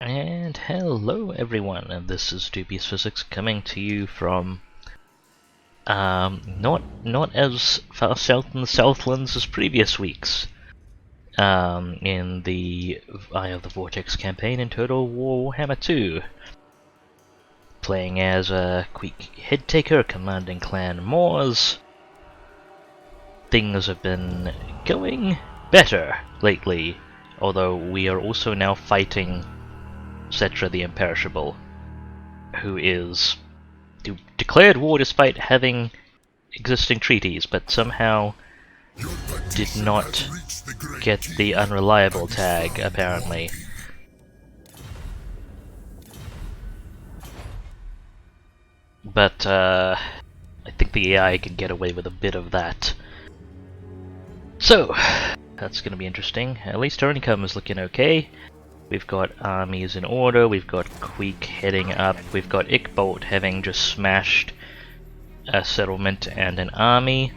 And hello everyone, and this is DubiousPhysics coming to you from not as far south in the Southlands as previous weeks. In the Eye of the Vortex campaign in Total Warhammer II. Playing as a Queek headtaker commanding Clan Moors. Things have been going better lately, although we are also now fighting Cetra the Imperishable, who declared war despite having existing treaties, but somehow did not get the unreliable tag, apparently. But I think the AI can get away with a bit of that. So, that's going to be interesting. At least our income is looking okay. We've got armies in order, we've got Queek heading up, we've got Ickbolt having just smashed a settlement and an army,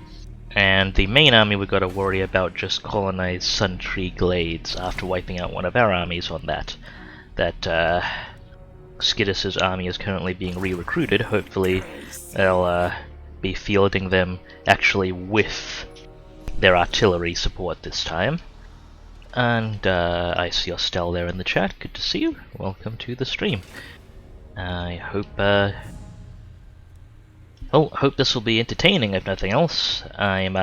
and the main army we've got to worry about just colonized Suntree Glades after wiping out one of our armies on that. Skidus's army is currently being re-recruited. Hopefully they'll be fielding them actually with their artillery support this time. And I see Ostel there in the chat. Good to see you. Welcome to the stream. I hope hope this will be entertaining if nothing else. I'm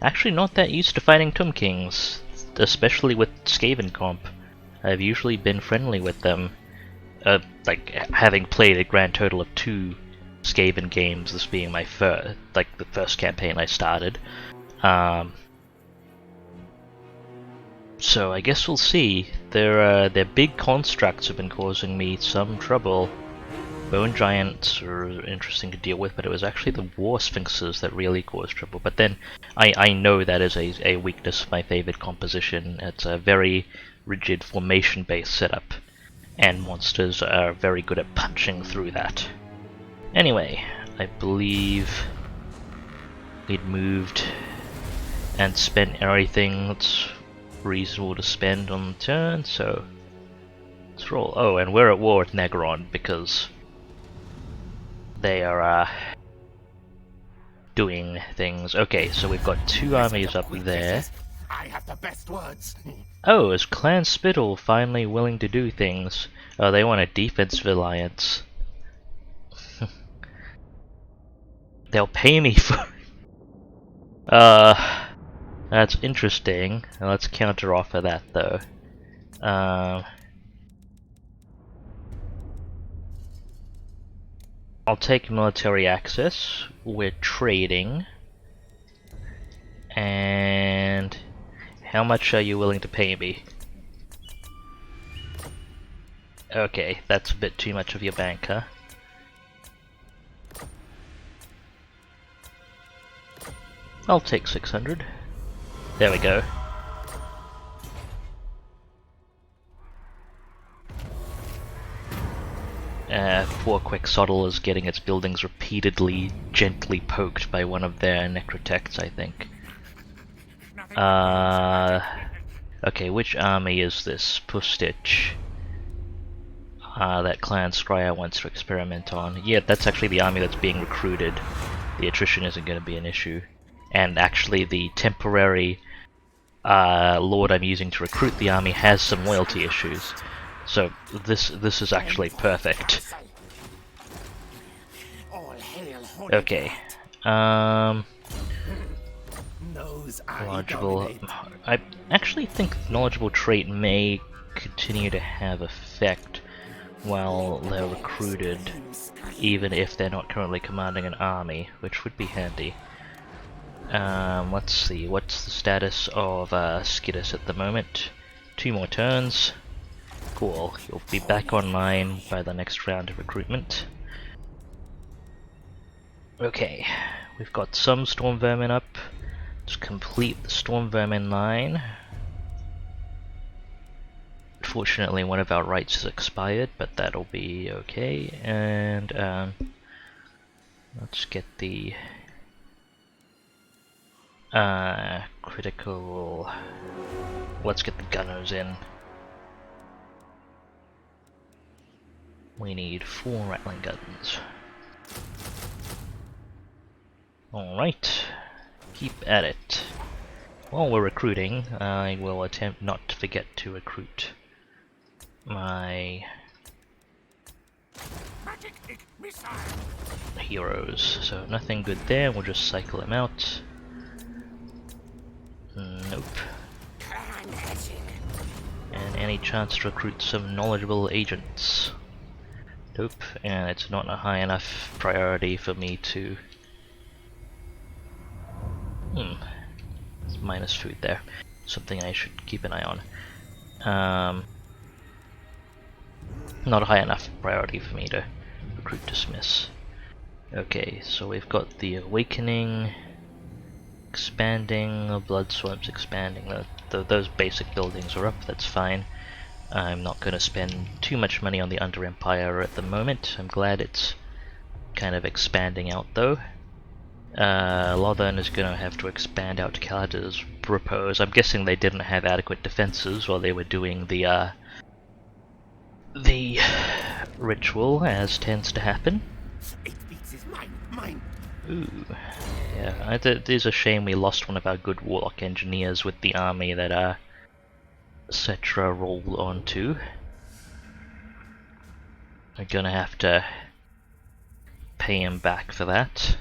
actually not that used to fighting Tomb Kings, especially with Skaven comp. I've usually been friendly with them, like having played a grand total of 2 Skaven games, this being my the first campaign I started. So I guess we'll see. Their big constructs have been causing me some trouble. Bone Giants are interesting to deal with, but it was actually the War Sphinxes that really caused trouble. But then, I know that is a weakness of my favorite composition. It's a very rigid formation-based setup, and monsters are very good at punching through that. Anyway, I believe we'd moved and spent everything that's reasonable to spend on the turn, so let's roll. Oh, and we're at war with Negron because they are doing things. Okay, so we've got 2 armies up there. I have the best words. Oh, is Clan Spittle finally willing to do things? Oh, they want a defensive alliance. They'll pay me for that's interesting. Now let's counter offer that though. I'll take military access. We're trading. And how much are you willing to pay me? Okay, that's a bit too much of your bank, huh? I'll take 600. There we go. Poor Quixotle is getting its buildings repeatedly gently poked by one of their necrotects, I think. Okay, which army is this? Pustich. That Clan Scryer wants to experiment on. Yeah, that's actually the army that's being recruited. The attrition isn't going to be an issue. And actually the temporary lord I'm using to recruit the army has some loyalty issues. So this is actually perfect. Okay. Knowledgeable. I actually think knowledgeable trait may continue to have effect while they're recruited, even if they're not currently commanding an army, which would be handy. Let's see, what's the status of Skidus at the moment? 2 more turns. Cool, you'll be back online by the next round of recruitment. Okay, we've got some Storm Vermin up. Let's complete the Storm Vermin line. Unfortunately, one of our rights has expired, but that'll be okay. And let's get the critical. Let's get the gunners in. We need 4 rattling guns. Alright, keep at it. While we're recruiting, I will attempt not to forget to recruit my heroes. So nothing good there, we'll just cycle them out. Nope. And any chance to recruit some knowledgeable agents? Nope, and it's not a high enough priority for me to... It's minus food there. Something I should keep an eye on. Not a high enough priority for me to recruit dismiss. Okay, so we've got the Awakening expanding, Blood Swarms expanding. Those basic buildings are up, that's fine. I'm not going to spend too much money on the Under Empire at the moment. I'm glad it's kind of expanding out though. Lothern is going to have to expand out to Kalada's repose. I'm guessing they didn't have adequate defenses while they were doing the ritual, as tends to happen. Ooh, yeah, it is a shame we lost one of our good warlock engineers with the army that Cetra rolled onto. We're gonna have to pay him back for that.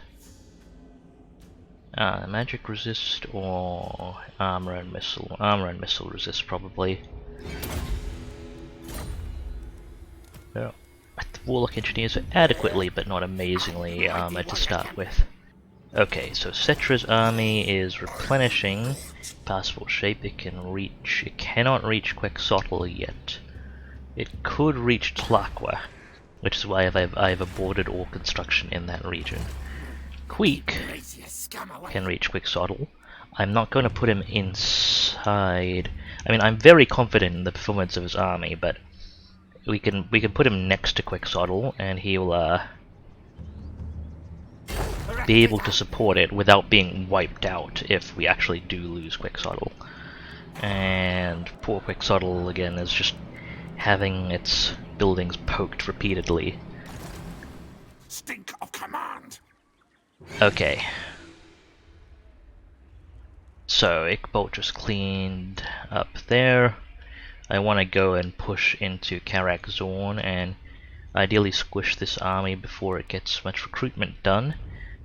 Magic resist or armor and missile? Armor and missile resist probably. Yeah. The warlock engineers are adequately but not amazingly armored to start with. Okay, so Cetra's army is replenishing passable shape. It cannot reach Quetzalcoatl yet. It could reach Tlaqua, which is why I've aborted all construction in that region. Queek can reach Quetzalcoatl. I'm not going to put him inside. I mean, I'm very confident in the performance of his army, but we can put him next to Quetzalcoatl, and he'll be able to support it without being wiped out if we actually do lose Quetzalcoatl. And poor Quetzalcoatl again is just having its buildings poked repeatedly. Stink of command. Okay. So Iqbal just cleaned up there. I want to go and push into Karak Zorn and ideally squish this army before it gets much recruitment done.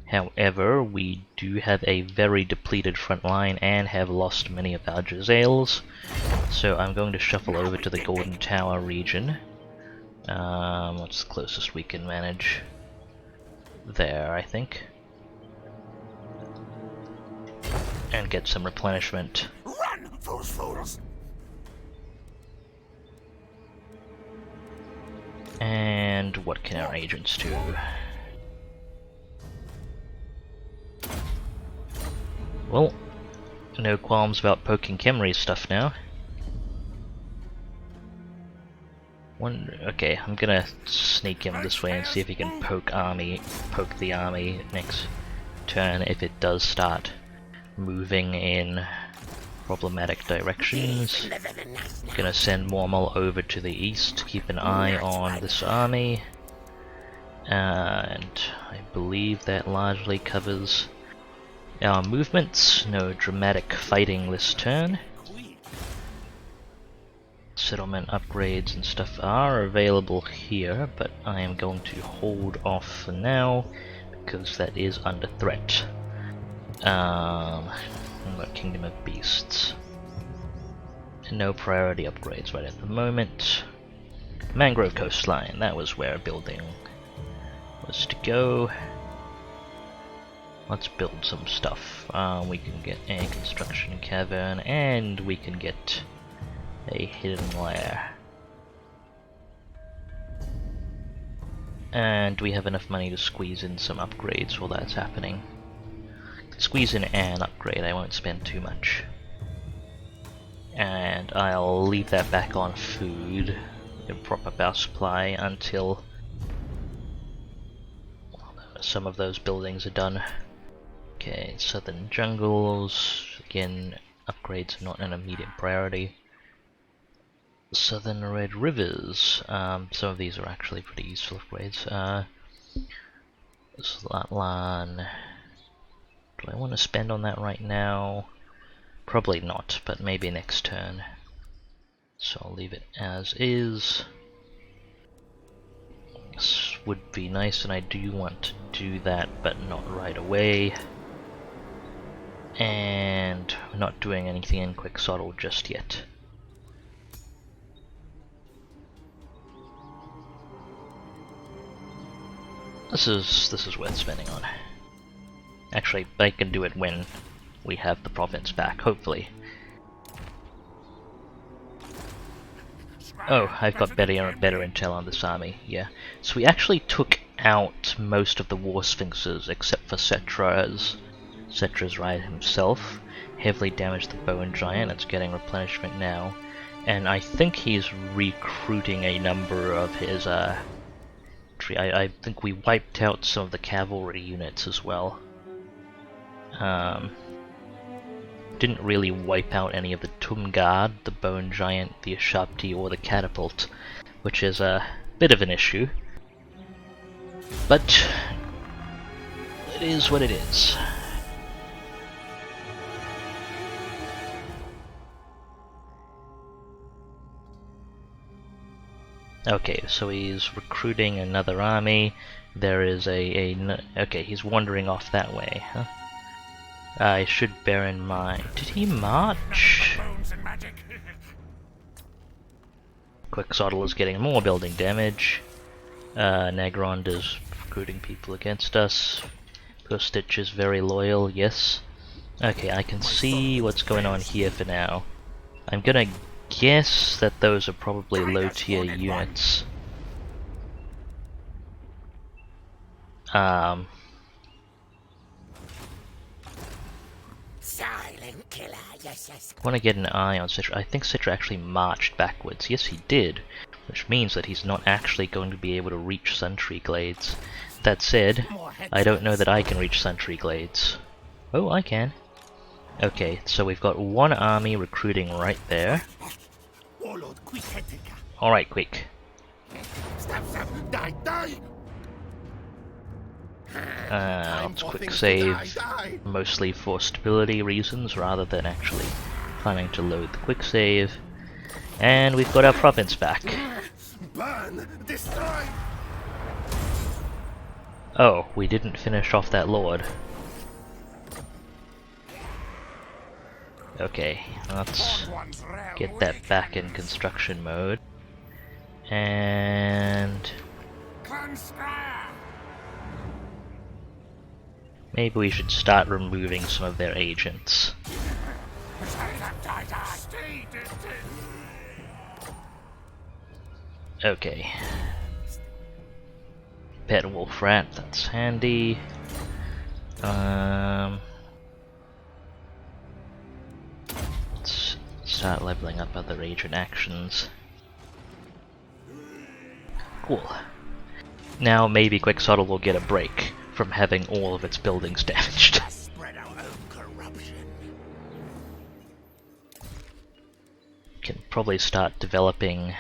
However, we do have a very depleted front line and have lost many of our Jezzails, so I'm going to shuffle over to the Golden Tower region. What's the closest we can manage? There, I think. And get some replenishment. Run, those fools! And what can our agents do? Well, no qualms about poking Khemri's stuff now. Okay, I'm gonna sneak him this way and see if he can poke the army next turn if it does start moving in problematic directions. Gonna send Mormal over to the east to keep an eye on this army. And I believe that largely covers our movements. No dramatic fighting this turn. Settlement upgrades and stuff are available here, but I am going to hold off for now because that is under threat. Kingdom of Beasts. No priority upgrades right at the moment. Mangrove Coastline, that was where building was to go. Let's build some stuff. We can get a construction cavern, and we can get a hidden lair. And we have enough money to squeeze in some upgrades while that's happening. Squeeze in an upgrade, I won't spend too much. And I'll leave that back on food and prop up our supply until some of those buildings are done. Okay, southern jungles, again, upgrades are not an immediate priority. Southern Red Rivers. Some of these are actually pretty useful upgrades. Slatlan. Do I want to spend on that right now? Probably not, but maybe next turn. So I'll leave it as is. This would be nice, and I do want to do that, but not right away. And we're not doing anything in Quixotic just yet. This is worth spending on. Actually, I can do it when we have the province back, hopefully. Oh, I've got better intel on this army, yeah. So we actually took out most of the War Sphinxes, except for Cetra's right himself. Heavily damaged the Bone Giant, it's getting replenishment now. And I think he's recruiting a number of his, I think we wiped out some of the cavalry units as well. Didn't really wipe out any of the Tumgard, the Bone Giant, the Ashapti, or the Catapult, which is a bit of an issue. But it is what it is. Okay, so he's recruiting another army. There is okay, he's wandering off that way, huh? I should bear in mind. Did he march? Quixotic is getting more building damage. Nagrond is recruiting people against us. Poor Stitch is very loyal, yes. Okay, I can see what's going on here for now. I'm gonna guess that those are probably low tier units. Silent killer, yes. I want to get an eye on Citra. I think Citra actually marched backwards. Yes, he did, which means that he's not actually going to be able to reach Suntree Glades. That said, I don't know that I can reach Suntree Glades. Oh, I can. Okay, so we've got one army recruiting right there. Alright, Queek. Let's quick save, mostly for stability reasons rather than actually planning to load the quick save. And we've got our province back. Burn, destroy. Oh, we didn't finish off that lord. Okay, let's get that back in construction mode. And maybe we should start removing some of their agents. Okay. Pet Wolf Rat, that's handy. Let's start leveling up other agent actions. Cool. Now maybe Quixotic will get a break from having all of its buildings damaged. Can probably start developing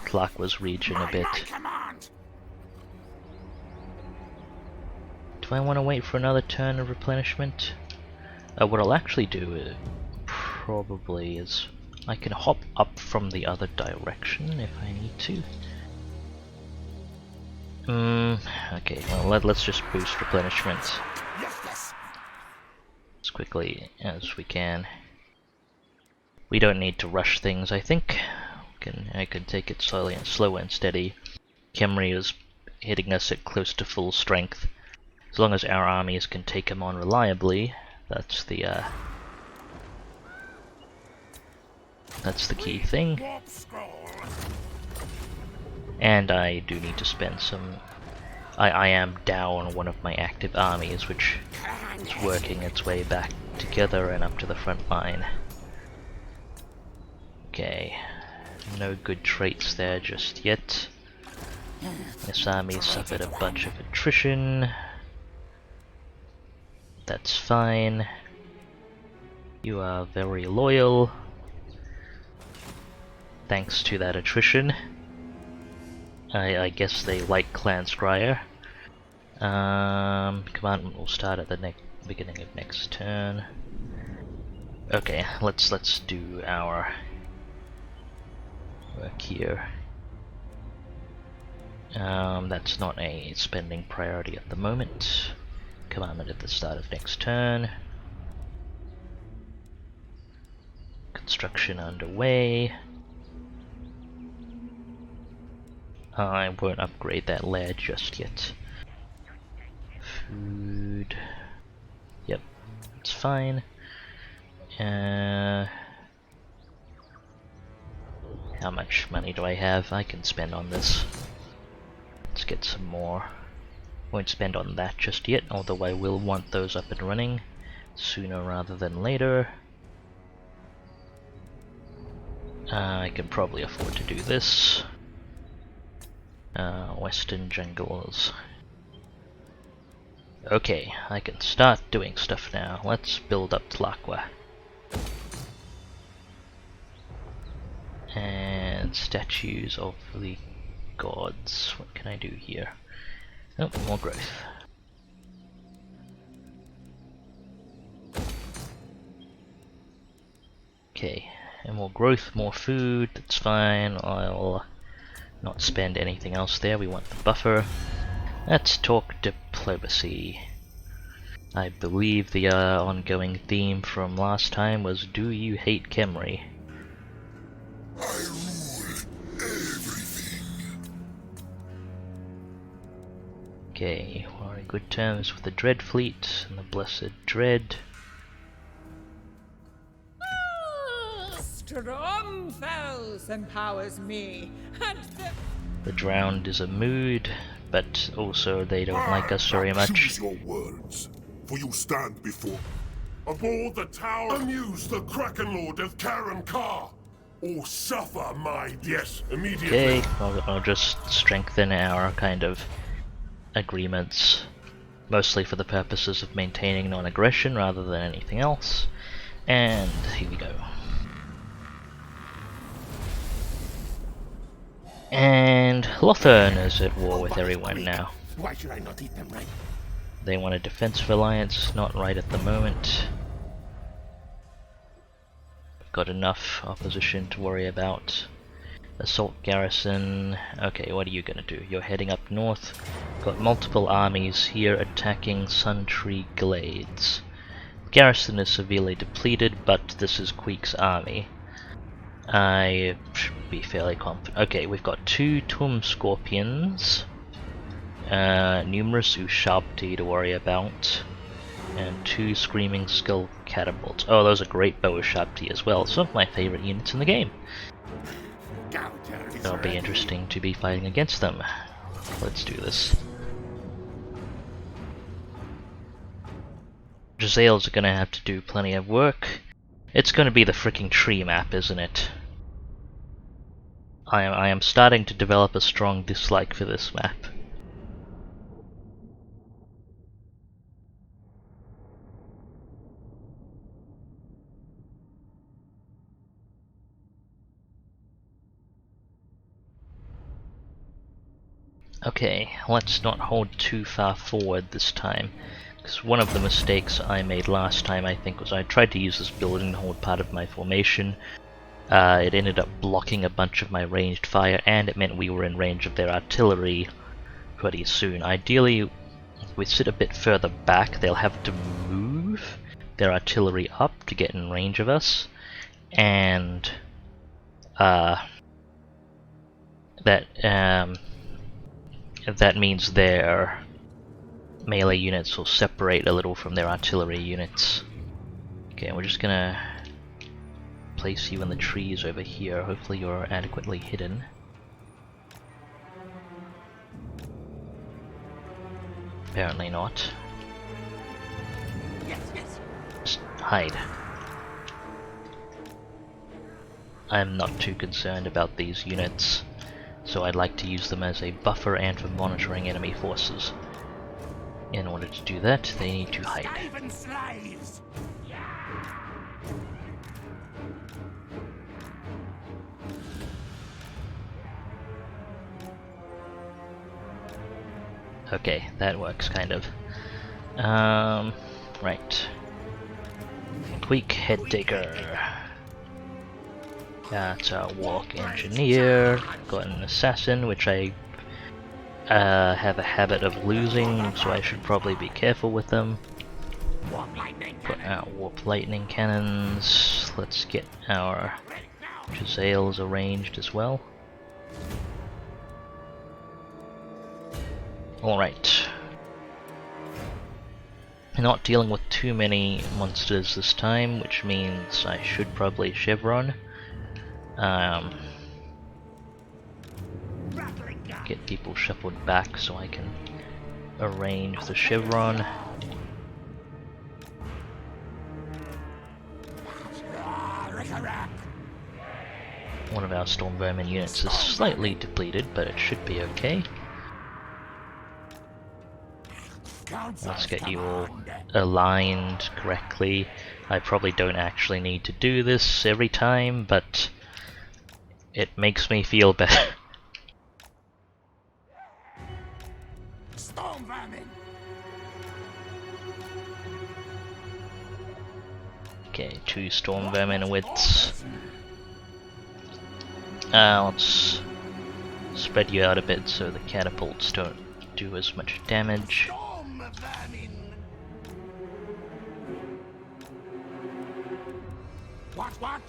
Tlaqua's region a bit. Do I want to wait for another turn of replenishment? What I'll actually do probably is I can hop up from the other direction if I need to. Okay, well let's just boost replenishment as quickly as we can. We don't need to rush things, I think. I can take it slowly and slow and steady. Khemri is hitting us at close to full strength. As long as our armies can take him on reliably, that's the key thing. And I do need to spend some... I am down one of my active armies, which is working its way back together and up to the front line. Okay, no good traits there just yet. This army suffered a bunch of attrition. That's fine. You are very loyal. thanks to that attrition. I guess they like Clan Scryer. Commandment will start at the beginning of next turn. Okay, let's do our work here. That's not a spending priority at the moment. Commandment at the start of next turn. Construction underway. I won't upgrade that lair just yet. Food. Yep, it's fine. How much money do I have? I can spend on this. Let's get some more. Won't spend on that just yet, although I will want those up and running sooner rather than later. I can probably afford to do this. Western jungles. Okay, I can start doing stuff now. Let's build up Tlaqua. And statues of the gods. What can I do here? Oh, more growth. Okay, and more growth, more food, that's fine. I'll not spend anything else there, we want the buffer. Let's talk diplomacy. I believe the ongoing theme from last time was, do you hate Khemri? I rule everything. Okay, we're in good terms with the Dread Fleet and the Blessed Dread. Strong foes empowers me, and The Drowned is a mood, but also they don't like us very much. Choose your words, for you stand before. Aboard the tower, amuse the Kraken Lord of Karen Kar, or suffer my yes immediately. Okay, I'll just strengthen our kind of agreements, mostly for the purposes of maintaining non-aggression rather than anything else. And here we go. And Lothern is at war with everyone now. Why should I not eat them right? They want a defensive alliance, not right at the moment. Got enough opposition to worry about. Assault garrison. Okay, what are you gonna do? You're heading up north. Got multiple armies here attacking Suntree Glades. Garrison is severely depleted, but this is Queek's army. I should be fairly confident. Okay, we've got 2 Tum Scorpions, numerous Ushabti to worry about, and 2 Screaming Skull Catapults. Oh, those are great bow Ushabti as well. Some of my favorite units in the game. It'll be interesting to be fighting against them. Let's do this. Gisele's gonna have to do plenty of work. It's gonna be the fricking tree map, isn't it? I am starting to develop a strong dislike for this map. Okay, let's not hold too far forward this time. Because one of the mistakes I made last time, I think, was I tried to use this building to hold part of my formation. It ended up blocking a bunch of my ranged fire, and it meant we were in range of their artillery pretty soon. Ideally, if we sit a bit further back, they'll have to move their artillery up to get in range of us, and that means their melee units will separate a little from their artillery units. Okay, we're just gonna place you in the trees over here. Hopefully you're adequately hidden. Apparently not. Just hide. I'm not too concerned about these units, so I'd like to use them as a buffer and for monitoring enemy forces. In order to do that, they need to hide. Skaven slaves! Okay, that works kind of. Right. Queek head digger. Got a walk engineer. Got an assassin, which I have a habit of losing, so I should probably be careful with them. Put out warp lightning cannons. Let's get our Jezzails arranged as well. Alright. Not dealing with too many monsters this time, which means I should probably chevron. Get people shuffled back so I can arrange the chevron. One of our storm vermin units is slightly depleted, but it should be okay. Let's get you all aligned correctly. I probably don't actually need to do this every time, but it makes me feel better. Okay, 2 storm vermin widths. Let's spread you out a bit so the catapults don't do as much damage. What?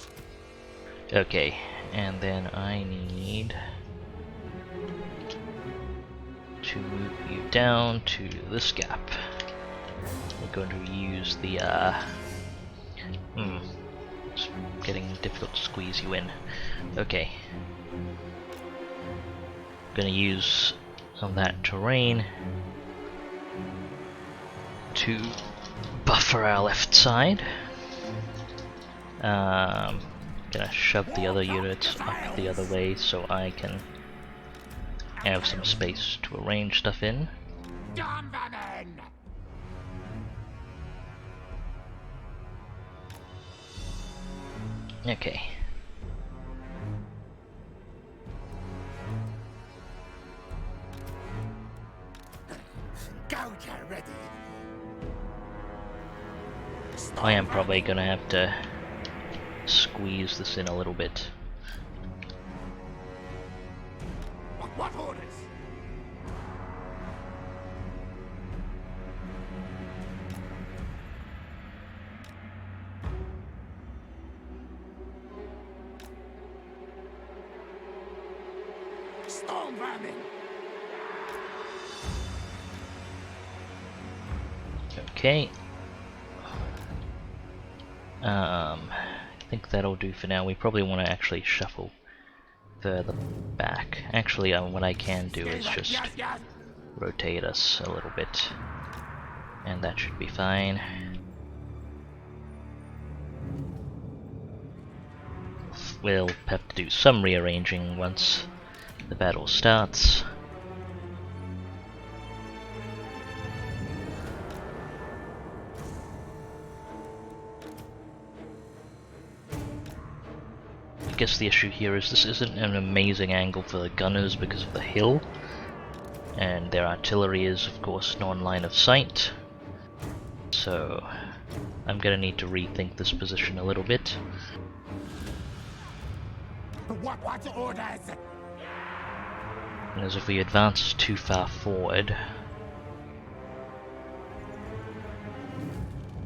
Okay, and then I need to move you down to this gap. We're going to use the it's getting difficult to squeeze you in. Okay. Gonna use that terrain to buffer our left side. Gonna shove the other units up the other way so I can have some space to arrange stuff in. Okay. I am probably gonna have to squeeze this in a little bit. What orders? Storm vermin. Okay. I think that'll do for now. We probably want to actually shuffle further back. Actually, what I can do is just rotate us a little bit, and that should be fine. We'll have to do some rearranging once the battle starts. I guess the issue here is this isn't an amazing angle for the gunners because of the hill, and their artillery is of course non-line of sight, so I'm gonna need to rethink this position a little bit. What orders? Because if we advance too far forward,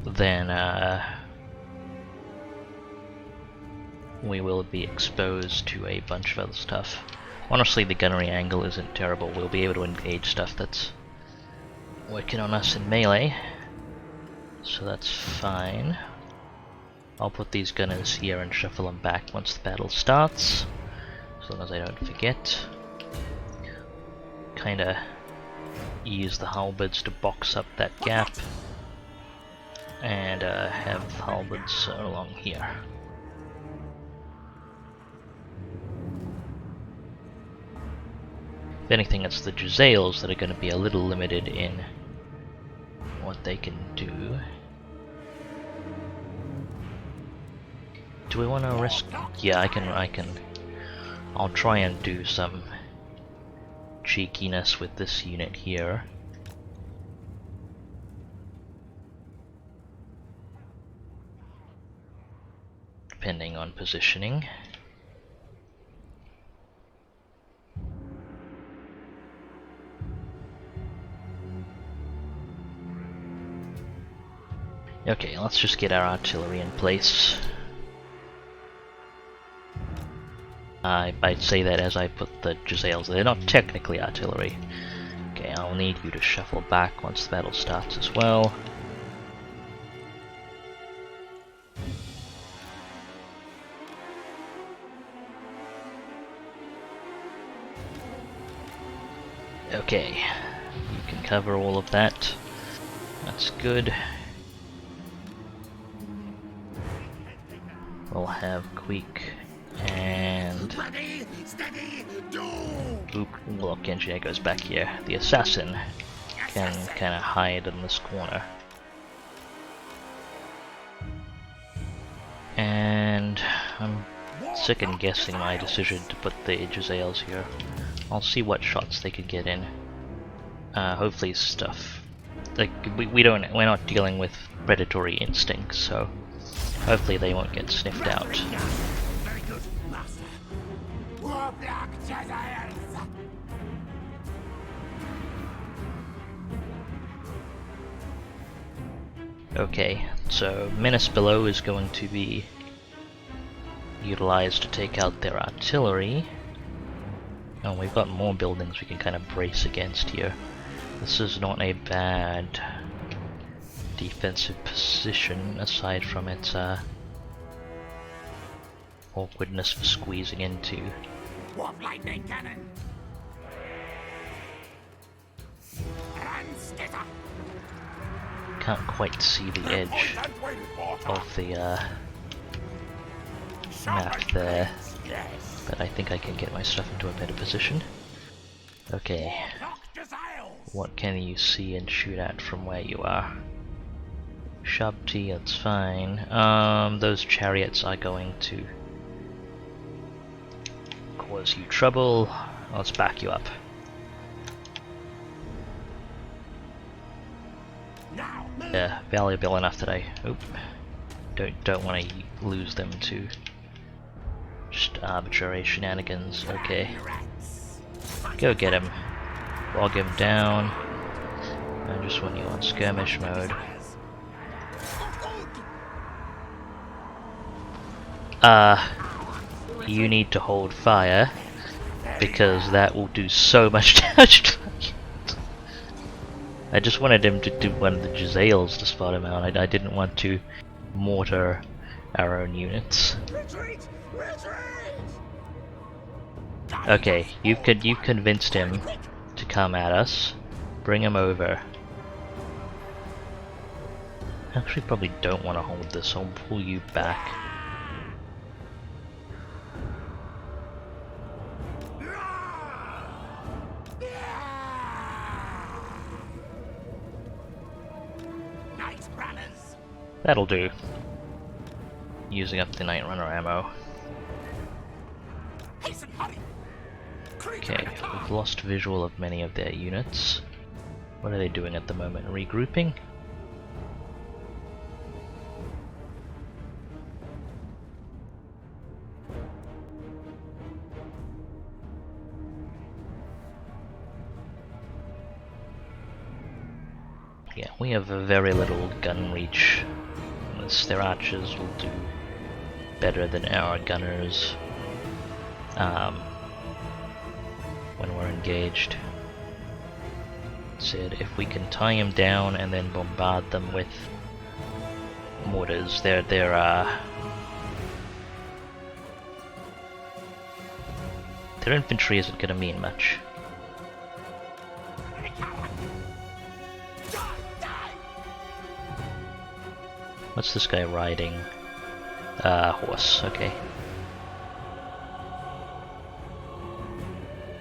then we will be exposed to a bunch of other stuff. Honestly, the gunnery angle isn't terrible. We'll be able to engage stuff that's working on us in melee, so that's fine. I'll put these gunners here and shuffle them back once the battle starts, as long as I don't forget. Kinda use the halberds to box up that gap, and have halberds along here. If anything, it's the Jezzails that are going to be a little limited in what they can do. Do we want to risk? Yeah, I can. I'll try and do some cheekiness with this unit here. depending on positioning. Okay, let's just get our artillery in place. I'd say that as I put the Giselles. They're not technically artillery. Okay, I'll need you to shuffle back once the battle starts as well. Okay, you can cover all of that. That's good. We'll have Queek and Oop, look, engineer goes back here. The assassin can kind of hide in this corner. And I'm second guessing my decision to put the Giselles here. I'll see what shots they could get in. Hopefully stuff. Like we're not dealing with predatory instincts, so hopefully they won't get sniffed out. Very good, master. War black Giselles. Okay, so Menace Below is going to be utilized to take out their artillery. Oh, we've got more buildings we can kind of brace against here. This is not a bad defensive position, aside from its awkwardness for squeezing into. Warp lightning cannon. Run, skitter. Can't quite see the edge of the map there, Yes. but I think I can get my stuff into a better position. Okay, what can you see and shoot at from where you are? Shabti, that's fine. Those chariots are going to cause you trouble. Let's back you up. Yeah, valuable enough that I don't want to lose them to just arbitrary shenanigans. Okay, go get him. Log him down. I just want you on skirmish mode. You need to hold fire because that will do so much damage. I just wanted him to do one of the Giselles to spot him out. I didn't want to mortar our own units. Retreat! Retreat! Okay, you've convinced him to come at us. Bring him over. Actually, probably don't want to hold this. I'll pull you back. That'll do. Using up the Night Runner ammo. Okay, we've lost visual of many of their units. What are they doing at the moment? Regrouping? Yeah, we have very little gun reach. Their archers will do better than our gunners when we're engaged. Said if we can tie them down and then bombard them with mortars, their infantry isn't going to mean much. What's this guy riding? Horse, okay.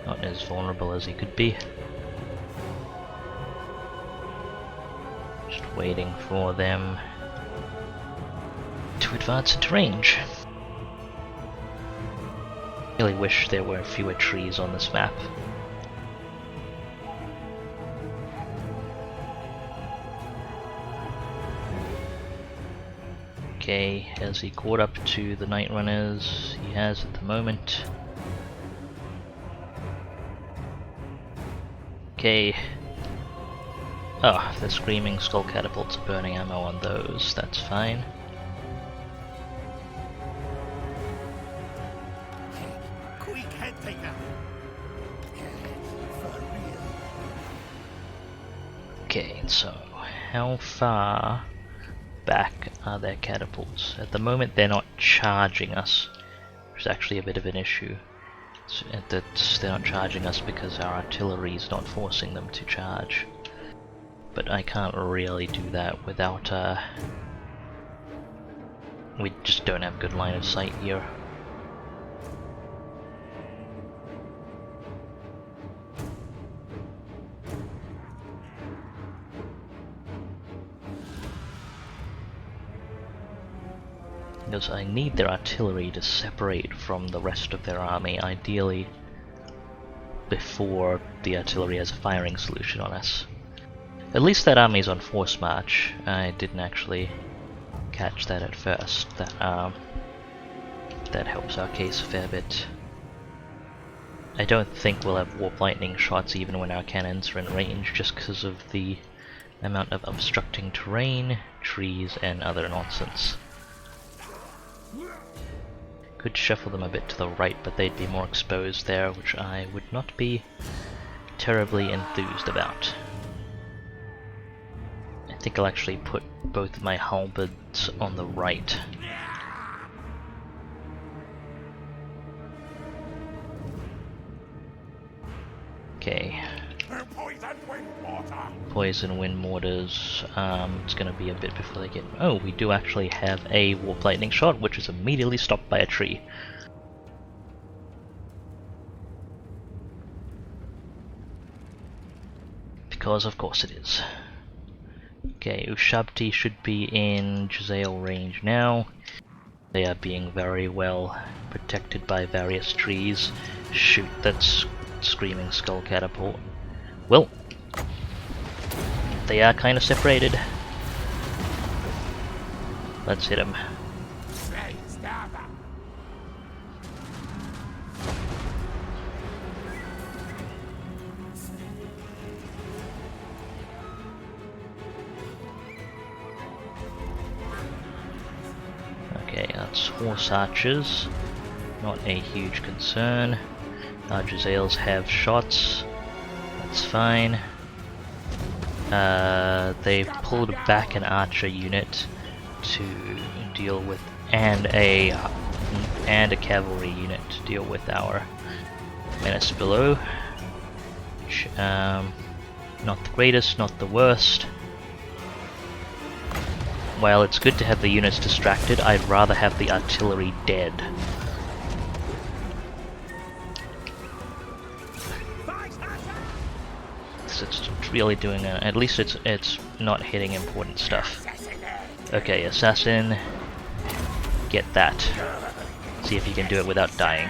Not as vulnerable as he could be. Just waiting for them to advance into range. Really wish there were fewer trees on this map. Okay, has he caught up to the Night Runners? He has at the moment. Okay. Oh, the Screaming Skull Catapults are burning ammo on those, that's fine. Queek head taker. For real. Okay, so how far back are their catapults? At the moment they're not charging us, which is actually a bit of an issue. So they're not charging us because our artillery is not forcing them to charge. But I can't really do that without we just don't have good line of sight here. Because I need their artillery to separate from the rest of their army, ideally before the artillery has a firing solution on us. At least that army's on force march. I didn't actually catch that at first. That helps our case a fair bit. I don't think we'll have warp lightning shots even when our cannons are in range, just because of the amount of obstructing terrain, trees, and other nonsense. Could shuffle them a bit to the right, but they'd be more exposed there, which I would not be terribly enthused about. I think I'll actually put both of my halberds on the right. Okay. Poison wind mortars. It's gonna be a bit before they get. Oh, we do actually have a warp lightning shot, which is immediately stopped by a tree. Because of course it is. Okay, Ushabti should be in Jezzail range now. They are being very well protected by various trees. Shoot that Screaming Skull Catapult. Well, they are kind of separated. Let's hit them. Okay, that's horse archers. Not a huge concern. Our Jezzails have shots. That's fine. They pulled back an archer unit to deal with, and a cavalry unit to deal with our menace below. Which, not the greatest, not the worst. While it's good to have the units distracted, I'd rather have the artillery dead. It's really doing at least it's not hitting important stuff. Okay, assassin, get that. See if you can do it without dying.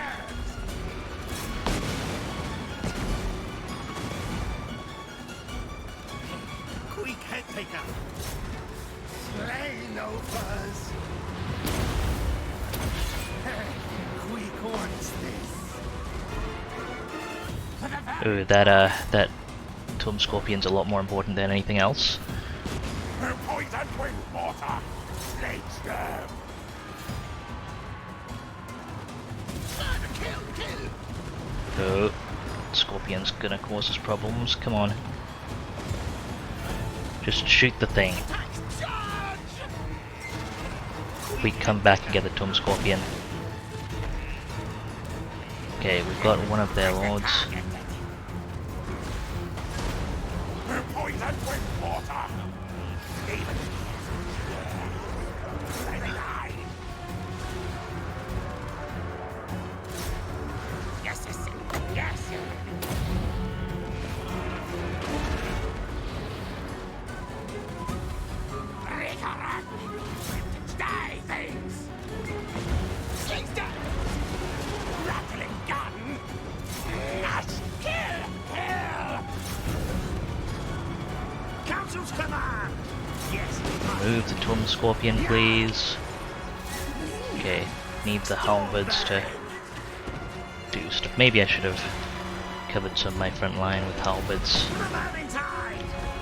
Queek head taker. Slay no fuzz. Queek wants this. Ooh, that Tomb Scorpion's a lot more important than anything else. Poison wind mortar. Slates them. Kill. Oh, Scorpion's gonna cause us problems. Come on. Just shoot the thing. We come back and get the Tomb Scorpion. Okay, we've got one of their lords. Poison wind mortar. Yes. Die things. He's dead. Rattling gun. Kill. Council's command. Yes. Move the Tomb Scorpion, please. Okay, need the halberds to do stuff. Maybe I should have covered some of my front line with halberds.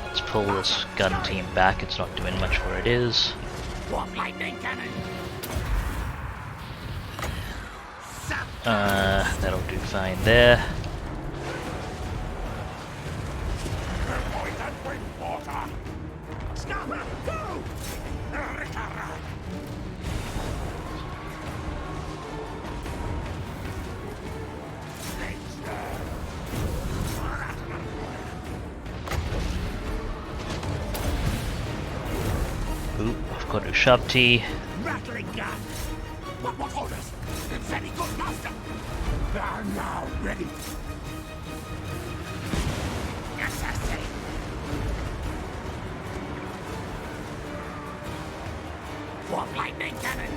Let's pull this gun team back, it's not doing much where it is. That'll do fine there. Oop, I've got a Shabti. Rattling gun! What orders? Very good, master! I'm now ready! Assassin! Warp lightning cannon!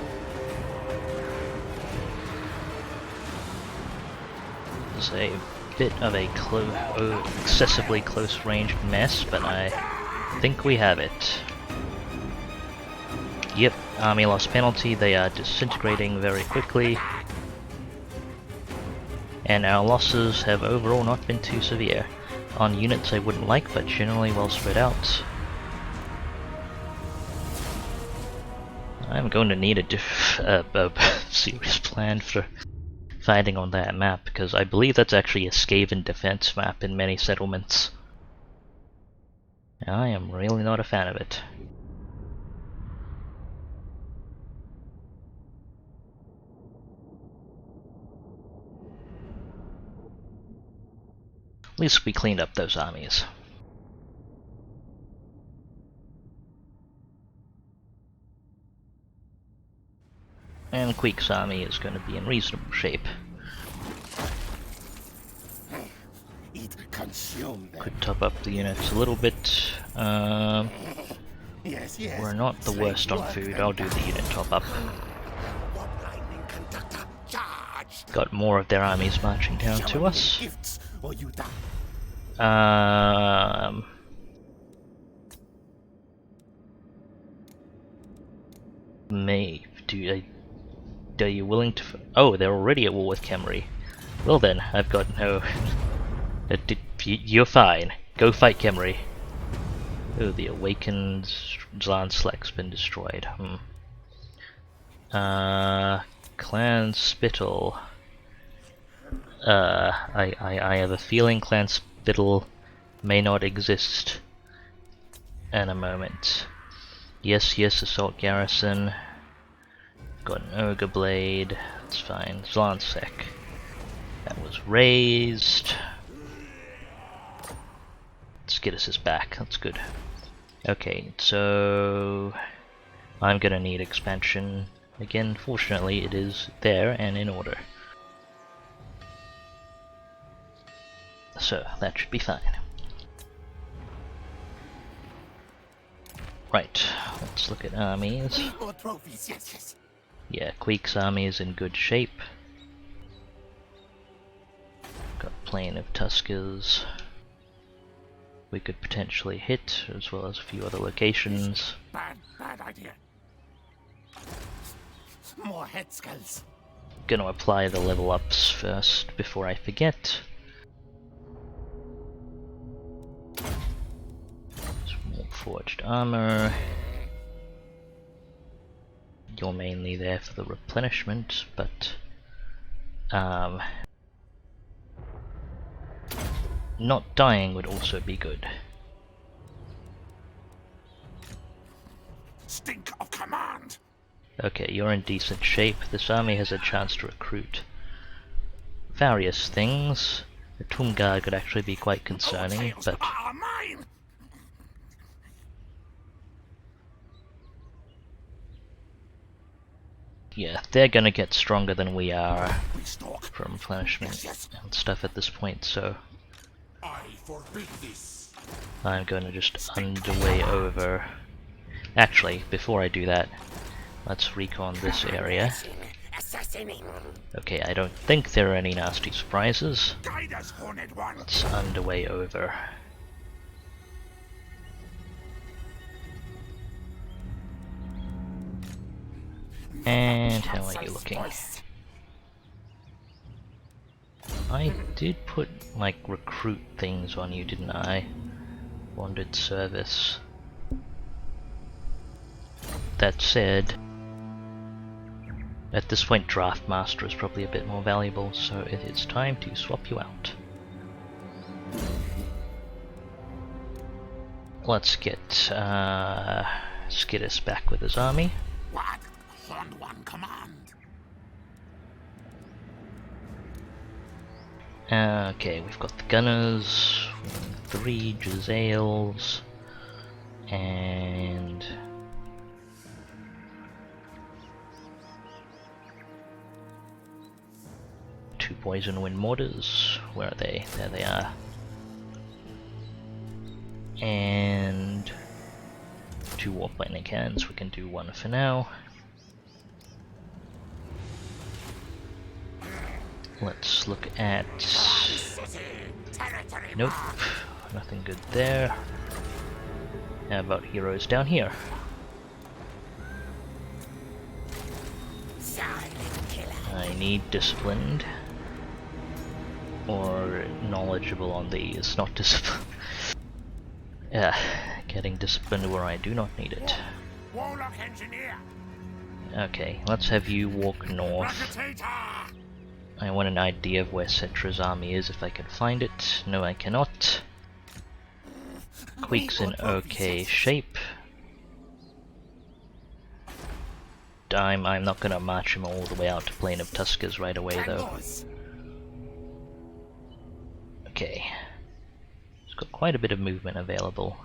It's a bit of a excessively close range mess, but I think we have it. Yep, army loss penalty, they are disintegrating very quickly. And our losses have overall not been too severe. On units I wouldn't like, but generally well spread out. I'm going to need a serious plan for fighting on that map, because I believe that's actually a Skaven defense map in many settlements. I am really not a fan of it. At least we cleaned up those armies. And Queek's army is going to be in reasonable shape. It consumed them. Could top up the units a little bit. Yes. We're not the worst on food, I'll do the unit top up. Warp lightning conductor, charge! Got more of their armies marching down to us. Gifts, or you die. Are you willing to? Oh, they're already at war with Khemri. Well then, I've got no. You're fine. Go fight Khemri. Oh, the awakened Zlanslek's been destroyed. Clan Spittle. I have a feeling Clan Spittle may not exist in a moment. Yes, Assault Garrison. Got an Ogre Blade. That's fine. Zlansek. That was raised. Skidus is back. That's good. Okay, so I'm gonna need expansion again. Fortunately, it is there and in order. So that should be fine. Right, let's look at armies. More trophies, yes. Yeah, Queek's army is in good shape. Got Plain of Tuskers. We could potentially hit, as well as a few other locations. Bad idea. More head skulls. Gonna apply the level ups first before I forget. Some more forged armor. You're mainly there for the replenishment, but not dying would also be good. Stink of command. Okay, you're in decent shape. This army has a chance to recruit various things. The Tomb Guard could actually be quite concerning, but are mine. yeah, they're gonna get stronger than we are We stalk. from replenishment Yes. and stuff at this point, so I forbid this. I'm going to just underway over. Actually, before I do that, let's recon this area. Assassinating. Okay, I don't think there are any nasty surprises. Guide us, Horned One. Let's underway over. And how are you looking? I did put, like, recruit things on you, didn't I? Bonded service. That said, at this point Draft Master is probably a bit more valuable, so it is time to swap you out. Let's get Skittis back with his army. What? Horned One command. Okay, we've got the Gunners, 3 Jezzails, and two Poison Wind Mortars. Where are they? There they are. And 2 Warp Lightning Cannons. We can do 1 for now. Let's look at... Nope, nothing good there. How about heroes down here? I need disciplined. Or knowledgeable on these, not disciplined. Yeah, getting disciplined where I do not need it. Warlock engineer. Okay, let's have you walk north. I want an idea of where Cetra's army is if I can find it. No, I cannot. Queek's in okay shape. I'm not gonna march him all the way out to Plain of Tuskers right away though. Okay. He's got quite a bit of movement available.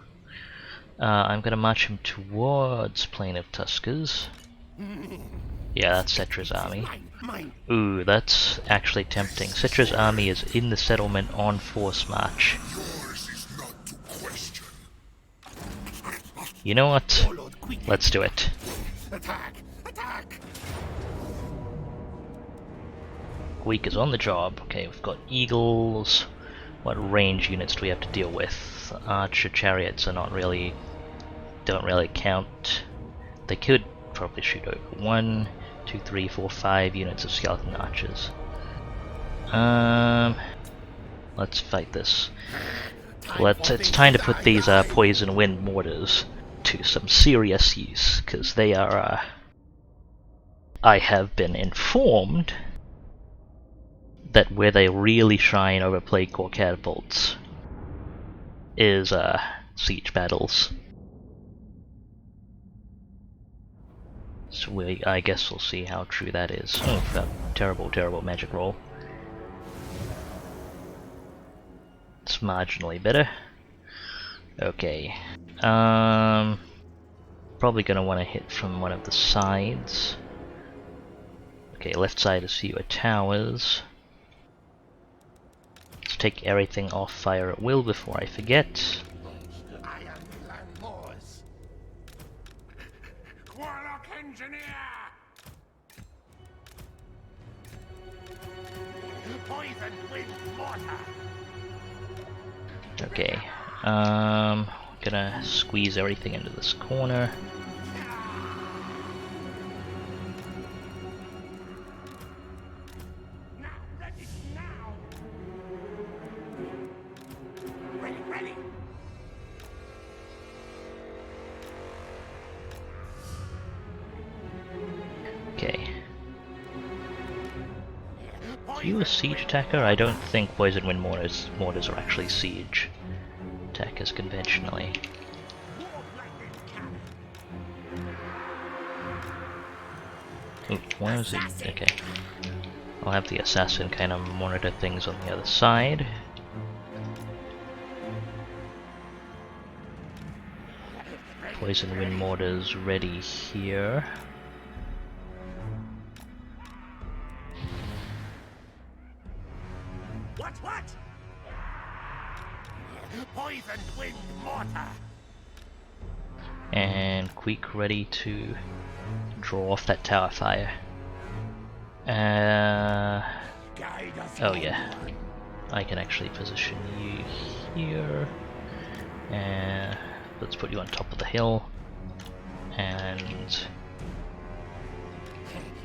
I'm gonna march him towards Plain of Tuskers. Yeah, that's Cetra's army. Ooh, that's actually tempting. Cetra's army is in the settlement on force march. You know what? Let's do it. Attack! Attack! Queek is on the job. Okay, we've got eagles. What range units do we have to deal with? Archer chariots are not really... don't really count. They could probably shoot over 1, 2, 3, 4, 5 units of skeleton archers. Let's fight this. It's time to put these poison wind mortars to some serious use, because they are I have been informed that where they really shine over plague core catapults is siege battles. So I guess we'll see how true that is. Oh, that terrible, terrible magic roll. It's marginally better. Okay. Probably gonna want to hit from one of the sides. Okay, left side is fewer towers. Let's take everything off fire at will before I forget. Warlock engineer. Poison wind mortar. Okay. Gonna squeeze everything into this corner. Ready. Okay. Are you a siege attacker? I don't think poison wind mortars are actually siege attackers conventionally. Ooh, where is it? Okay. I'll have the assassin kind of monitor things on the other side. Poison wind mortars ready here. What? Poison wind mortar. And Queek ready to draw off that tower fire. Oh yeah, I can actually position you here. Let's put you on top of the hill. And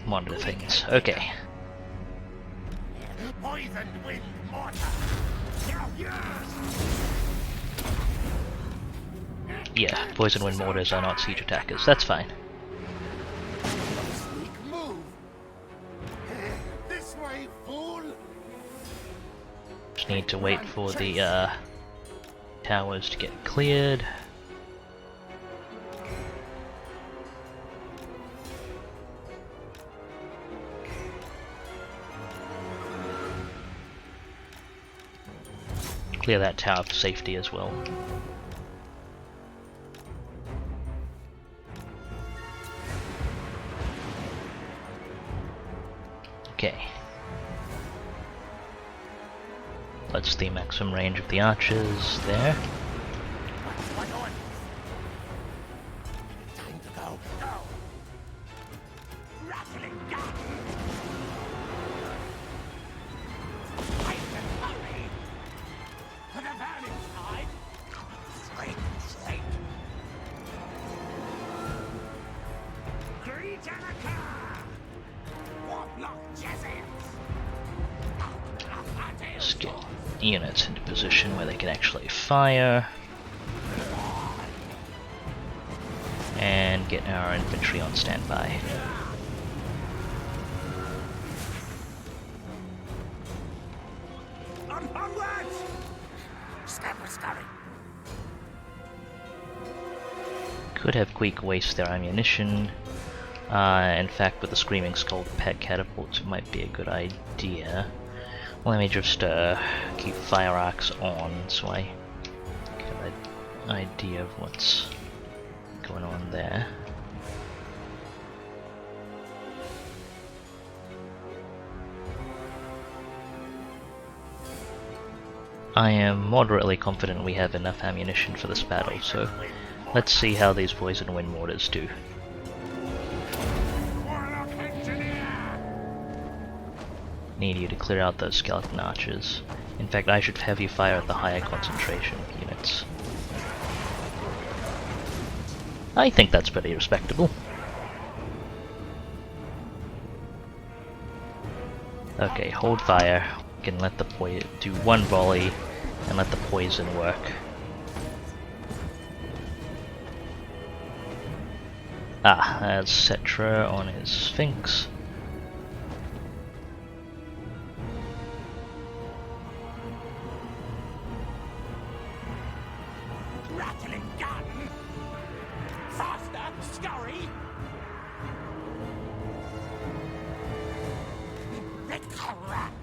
monitor things. Okay. Poisoned wind mortar. Yeah, poison wind mortars are not siege attackers. That's fine. Sneak move. This way, fool. Just need to wait for the towers to get cleared. Clear that tower for safety as well. Okay. That's the maximum range of the archers there. Time to go. Go. Rattling gun. Fight and hurry. To the burning side. Straight. Greet Anaka. Warlock Jesuits. Let's get units into position where they can actually fire. And get our infantry on standby. Onwards! Step with scurry. Could have Queek waste their ammunition. In fact, with the Screaming Skull pet catapults, it might be a good idea. Let me just keep fire arcs on so I get an idea of what's going on there. I am moderately confident we have enough ammunition for this battle, so let's see how these poison wind mortars do. Warlock Engineer! Need you to clear out those skeleton archers. In fact, I should have you fire at the higher concentration units. I think that's pretty respectable. Okay, hold fire. We can let the do one volley and let the poison work. Ah, that's Cetra on his Sphinx. Rattling gun! Faster! Scurry! The crack!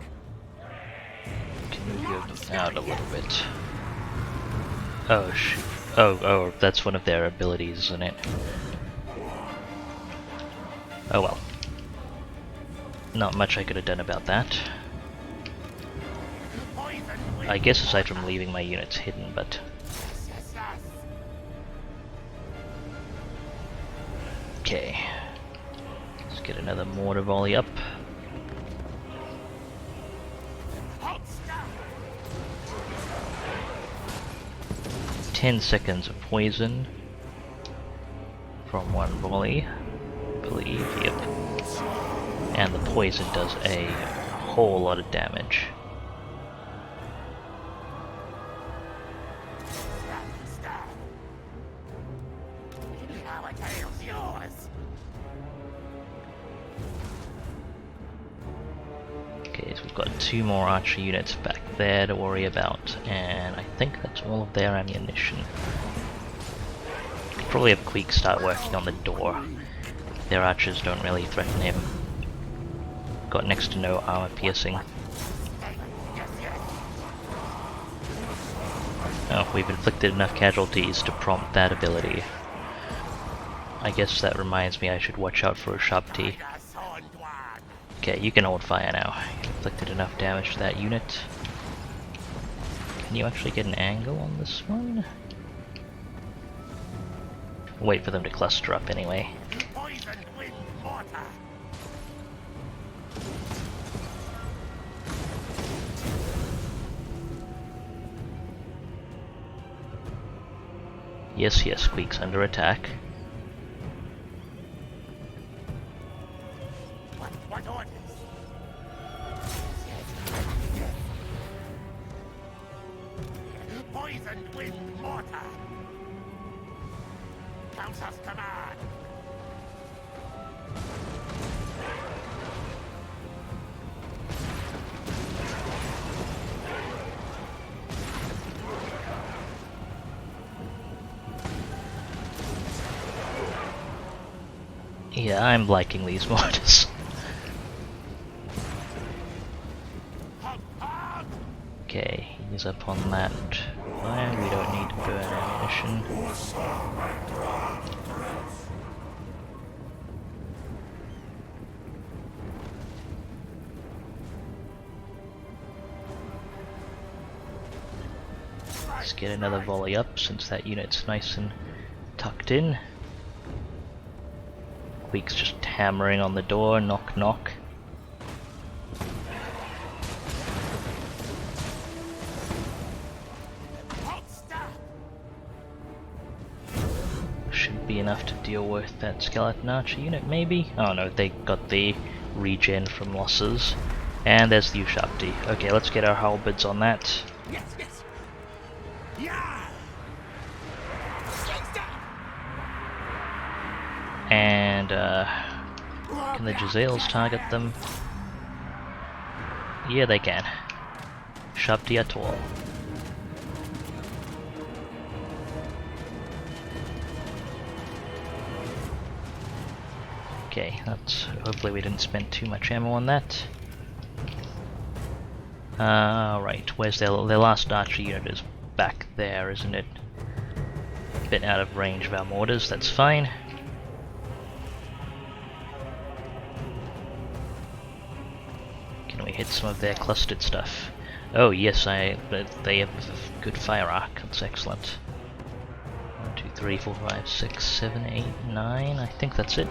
Can move you out a little bit. Oh shoot. Oh, that's one of their abilities, isn't it? Oh well. Not much I could have done about that. I guess aside from leaving my units hidden, but... Okay. Let's get another mortar volley up. 10 seconds of poison from one volley, I believe, yep. And the poison does a whole lot of damage. Our tale's yours. Okay, so we've got 2 more archer units back there to worry about, and I think that's all of their ammunition. Could probably have Queek start working on the door. Their archers don't really threaten him. Got next to no armor piercing. Oh, we've inflicted enough casualties to prompt that ability. I guess that reminds me I should watch out for a sharp T. Okay, you can hold fire now. You inflicted enough damage to that unit. Can you actually get an angle on this one? Wait for them to cluster up anyway. Poisoned wind mortar. Yes, yes, Queek's under attack. Poisoned wind mortar. Countess command. Yeah, I'm liking these mortars. Okay, he's up on that fire. We don't need to burn ammunition. Let's get another volley up since that unit's nice and tucked in. Queek's just hammering on the door, knock knock. Should be enough to deal with that skeleton archer unit, maybe? Oh no, they got the regen from losses. And there's the Ushabti. Okay, let's get our halberds on that. Yes, yes. Yeah. And can the Jezzails target them? Yeah, they can. Ushabti at all. Okay, that's hopefully we didn't spend too much ammo on that. Right, where's their last archer unit is back there, isn't it? A bit out of range of our mortars, that's fine. Can we hit some of their clustered stuff? Oh yes, they have a good fire arc, that's excellent. 1, 2, 3, 4, 5, 6, 7, 8, 9, I think that's it.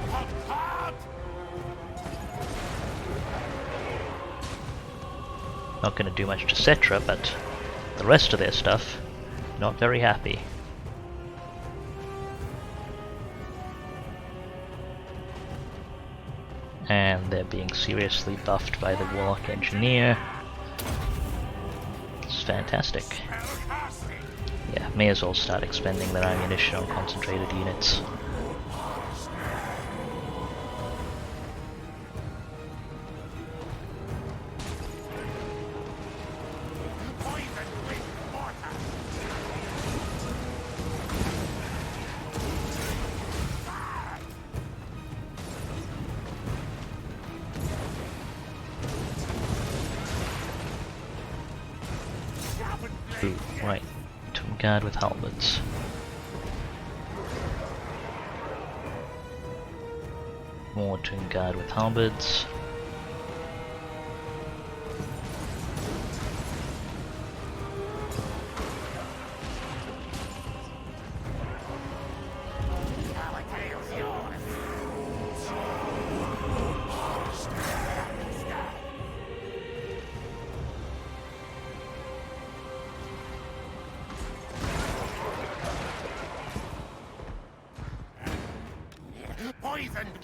Not going to do much to Cetra, but the rest of their stuff, not very happy. And they're being seriously buffed by the Warlock Engineer. It's fantastic. Yeah, may as well start expending their ammunition on concentrated units. Ooh, right. Tomb Guard with halberds. More Tomb Guard with halberds.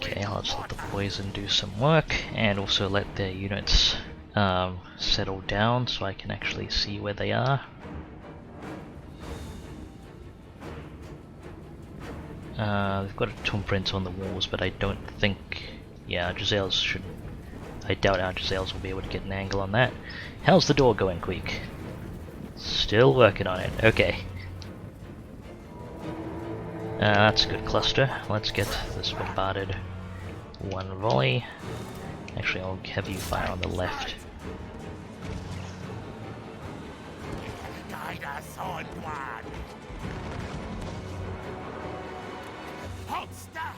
Okay, let's let the poison do some work, and also let their units settle down so I can actually see where they are. They've got a tomb print on the walls, but I don't think... yeah, Jezzails should... I doubt our Jezzails will be able to get an angle on that. How's the door going, Queek? Still working on it, okay. That's a good cluster. Let's get this bombarded. One volley. Actually, I'll have you fire on the left. Guide us onward. Hold stop.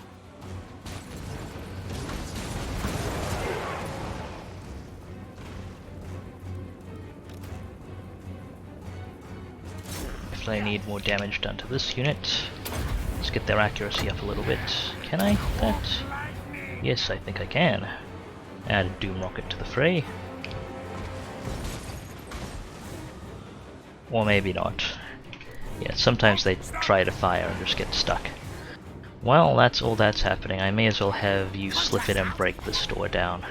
If I need more damage done to this unit, let's get their accuracy up a little bit. Can I? That? Yes, I think I can. Add a Doom Rocket to the fray. Or maybe not. Yeah, sometimes they try to fire and just get stuck. Well, that's all that's happening. I may as well have you slip in and break this door down.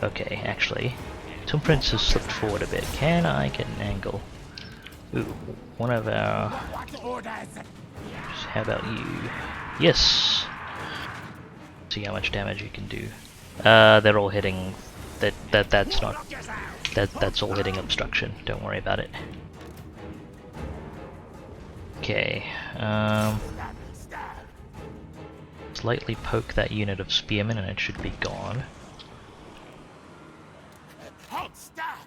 Okay, actually, Tomb Prince has slipped forward a bit. Can I get an angle? Ooh, one of our... What orders? How about you? Yes! See how much damage you can do. They're all hitting... That's not... That's all hitting obstruction. Don't worry about it. Okay, slightly poke that unit of spearmen and it should be gone. Halt, stop!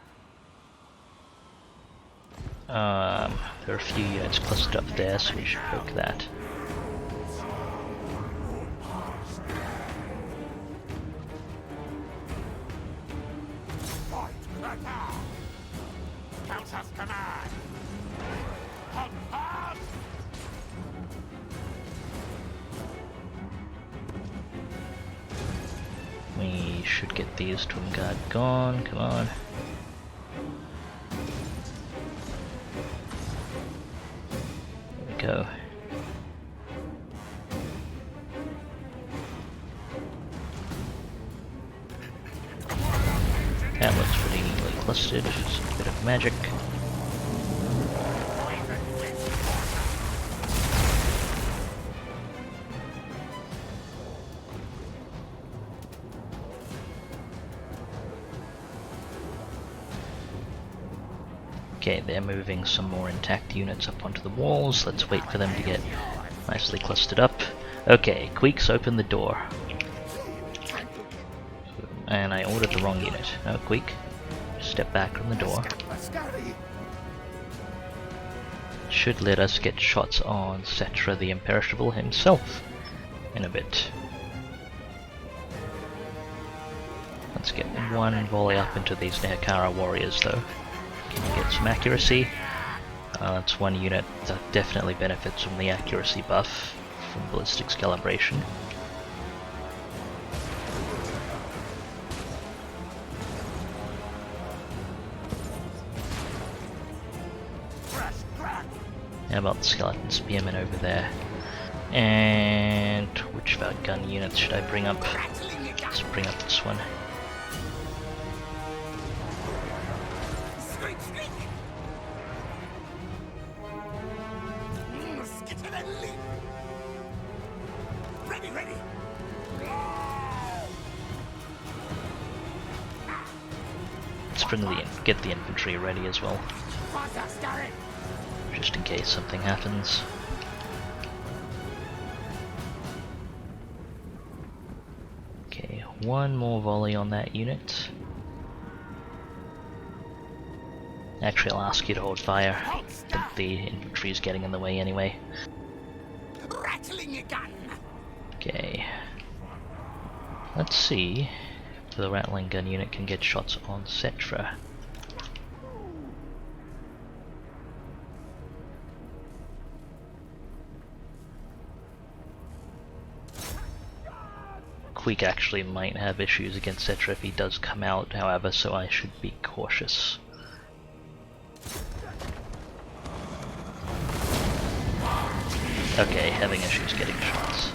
There are a few units clustered up there, so we should poke that. Fight! Attack! Countess command! Halt! Halt! We should get these Tomb Guard gone, come on. There we go. That looks pretty evenly clustered, just a bit of magic. Okay, they're moving some more intact units up onto the walls. Let's wait for them to get nicely clustered up. Okay, Queeks, open the door. And I ordered the wrong unit. No, Queek, step back from the door. Should let us get shots on Cetra the Imperishable himself in a bit. Let's get one volley up into these Nekara warriors though. Can you get some accuracy? That's one unit that definitely benefits from the accuracy buff from ballistics calibration. How about the skeleton spearmen over there? And which of our gun units should I bring up? Let's bring up this one. Ready, ready. Let's get the infantry ready as well, just in case something happens. Okay, one more volley on that unit. Actually, I'll ask you to hold fire. I think the infantry is getting in the way anyway. Rattling your gun. Okay. Let's see if the rattling gun unit can get shots on Cetra. Queek actually might have issues against Cetra if he does come out, however, so I should be cautious. Okay, having issues getting shots.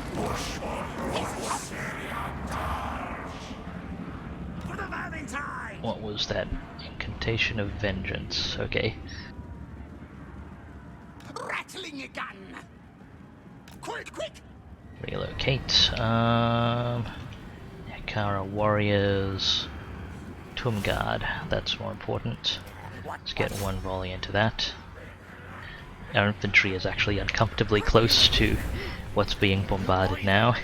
What was that? Incantation of Vengeance. Okay. Rattling your gun. Quick, quick. Relocate. Nekara warriors. Tomb Guard. That's more important. Let's get one volley into that. Our infantry is actually uncomfortably close to what's being bombarded now.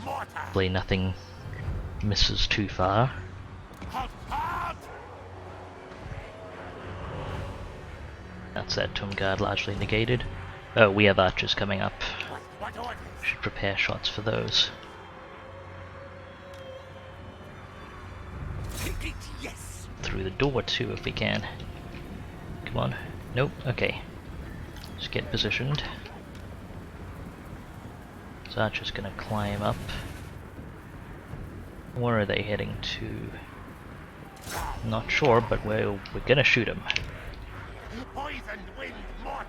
Hopefully nothing misses too far. That's that Tomb Guard largely negated. Oh, we have archers coming up. Should prepare shots for those. Through the door too if we can. Come on. Nope, okay. Just get positioned. This archer's gonna climb up. Where are they heading to? Not sure, but we're gonna shoot him. Poisoned wind mortar.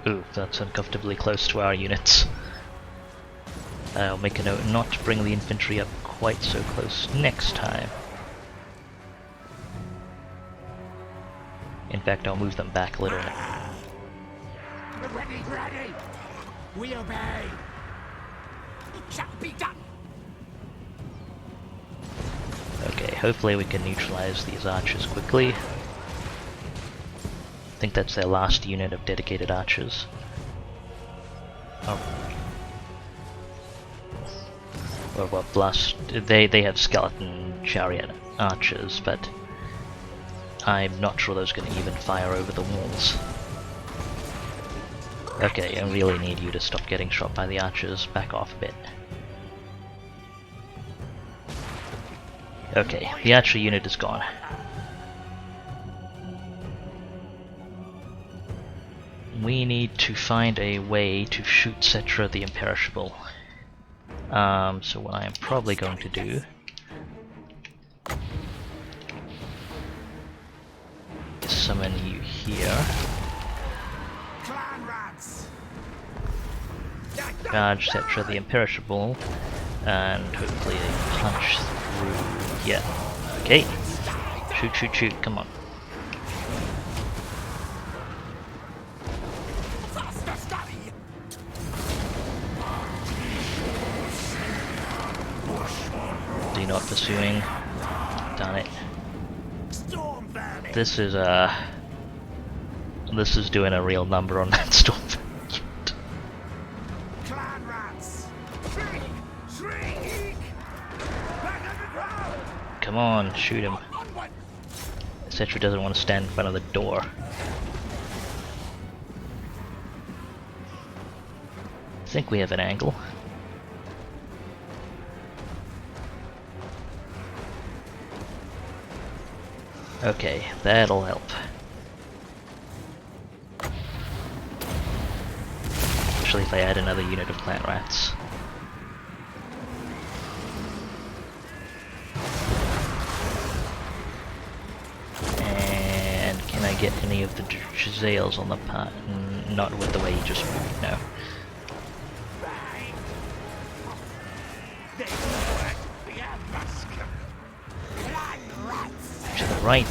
Ooh, that's uncomfortably close to our units. I'll make a note not to bring the infantry up quite so close next time. In fact, I'll move them back a little. Ready, ready! We obey! It shall be done! Okay, hopefully we can neutralize these archers quickly. I think that's their last unit of dedicated archers. Oh. Or well, blast. They have skeleton chariot archers, but I'm not sure those are going to even fire over the walls. Okay, I really need you to stop getting shot by the archers. Back off a bit. Okay, the archer unit is gone. We need to find a way to shoot Cetra the Imperishable. So what I am probably going to do is summon you here. Charge Cetra the Imperishable, and hopefully they punch through. Yeah. Okay. Shoot, shoot, shoot. Come on. Do not pursuing. Darn it. This is doing a real number on that storm. Come on, shoot him. Cetra doesn't want to stand in front of the door. I think we have an angle. Okay, that'll help. Especially if I add another unit of plant rats. And can I get any of the Jezzails on the part? Not with the way you just moved, no. To the right.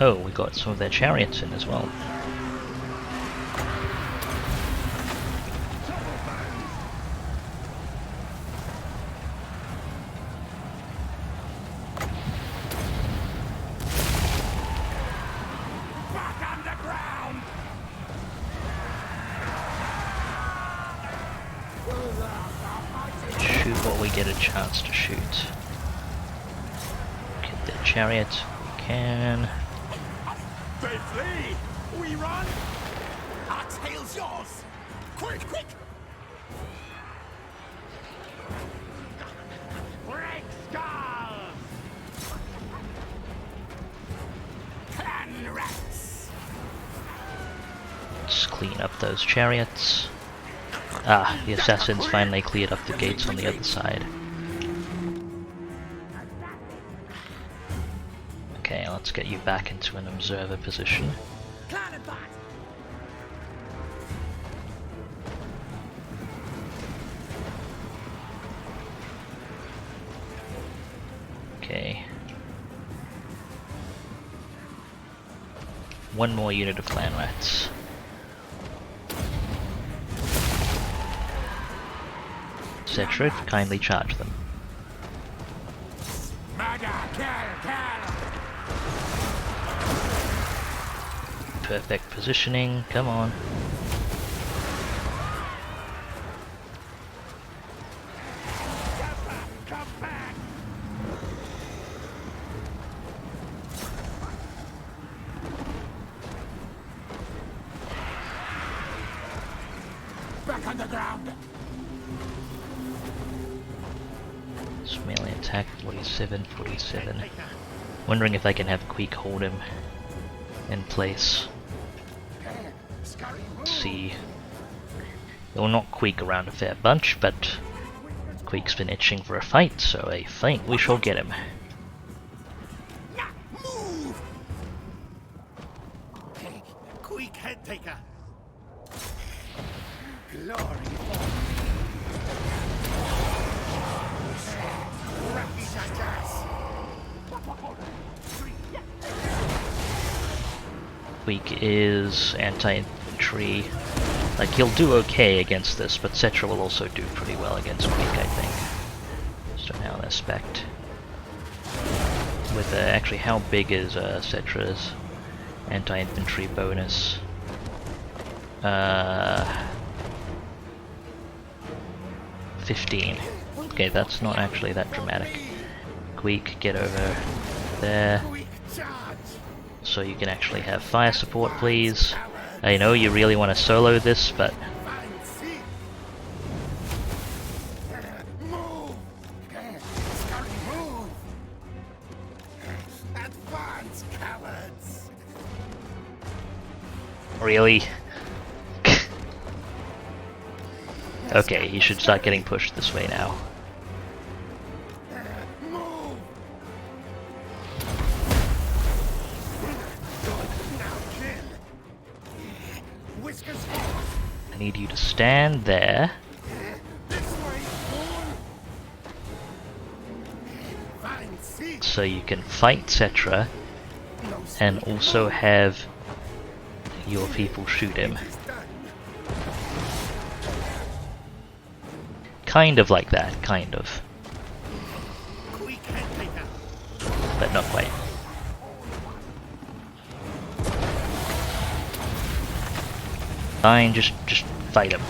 Oh, we got some of their chariots in as well. Shoot what we get a chance to shoot. Get the chariot, we can. They flee! We run! Our tail's yours! Quick, quick! Break skulls! Clan rats! Let's clean up those chariots. Ah, the assassins finally cleared up the gates on the other side. Okay, let's get you back into an observer position. Okay. One more unit of clan rats. Cetra, kindly charge them. Perfect positioning, come on. Back on the ground! It's melee attack 47, 47. Wondering if I can have Queek hold him in place. Let's see. He'll not Queek around a fair bunch, but Queek's been itching for a fight, so I think we shall get him. Now, move! Queek head taker. Glory for Queek is anti-infantry. Like, he'll do okay against this, but Cetra will also do pretty well against Queek, I think. Just don't know how they're spec'd. With, actually, how big is Cetra's anti-infantry bonus? 15. Okay, that's not actually that dramatic. Queek, get over there. So you can actually have fire support, please. I know you really want to solo this, but... Really? Okay, you should start getting pushed this way now. I need you to stand there. So you can fight Cetra and also have your people shoot him. Kind of like that, kind of. But not quite. Fine, just fight him.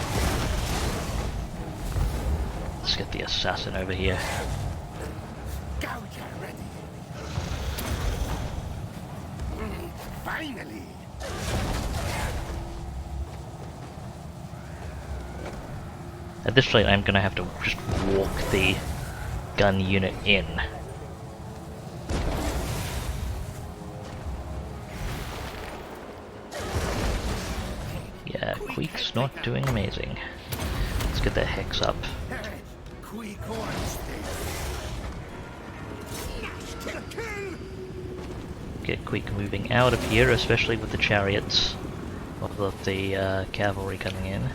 Let's get the assassin over here. Finally. At this point, I'm gonna have to just walk the gun unit in. Yeah, Queek's not doing amazing. Let's get the hex up. Get Queek moving out of here, especially with the chariots of the cavalry coming in.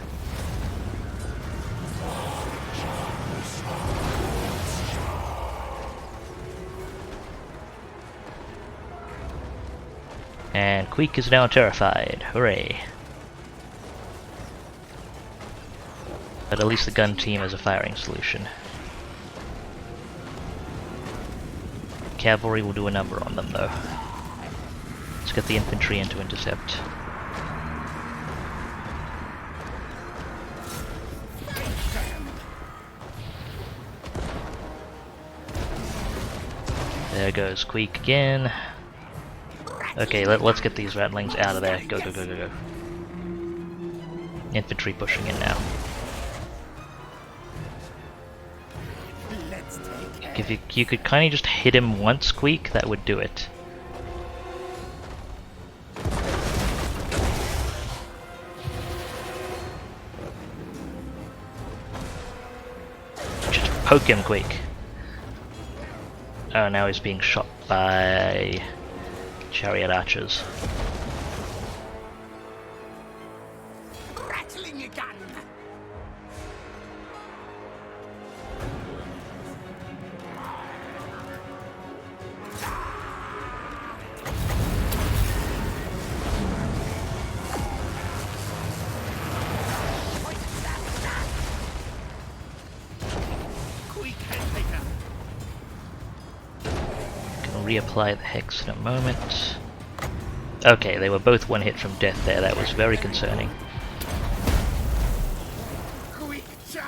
And Queek is now terrified. Hooray! But at least the gun team has a firing solution. Cavalry will do a number on them, though. Let's get the infantry in to intercept. There goes Queek again. Okay, let's get these ratlings out of there. Go, go, go, go, go. Infantry pushing in now. If you could kind of just hit him once, Queek, that would do it. Just poke him, Queek. Oh, now he's being shot by chariot archers. Rattling a gun. Reapply the hex in a moment. Okay, they were both one hit from death there. That was very concerning. Quick charge!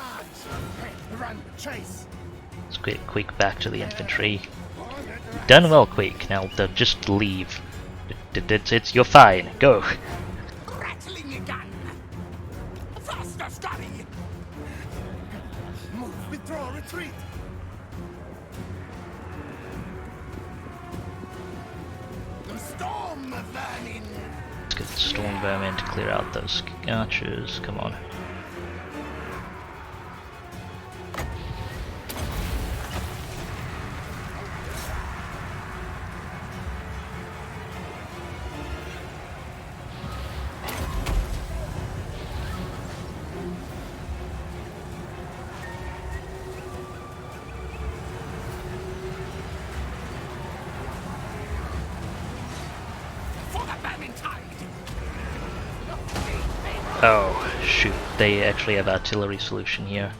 Run, chase! Let's get Queek back to the infantry. You've done well, Queek. Now just leave. You're fine. Go. Rattling a gun. Faster, Scotty! Move, withdraw, retreat! get storm vermin to clear out those archers. Come on. Oh, shoot, they actually have artillery solution here.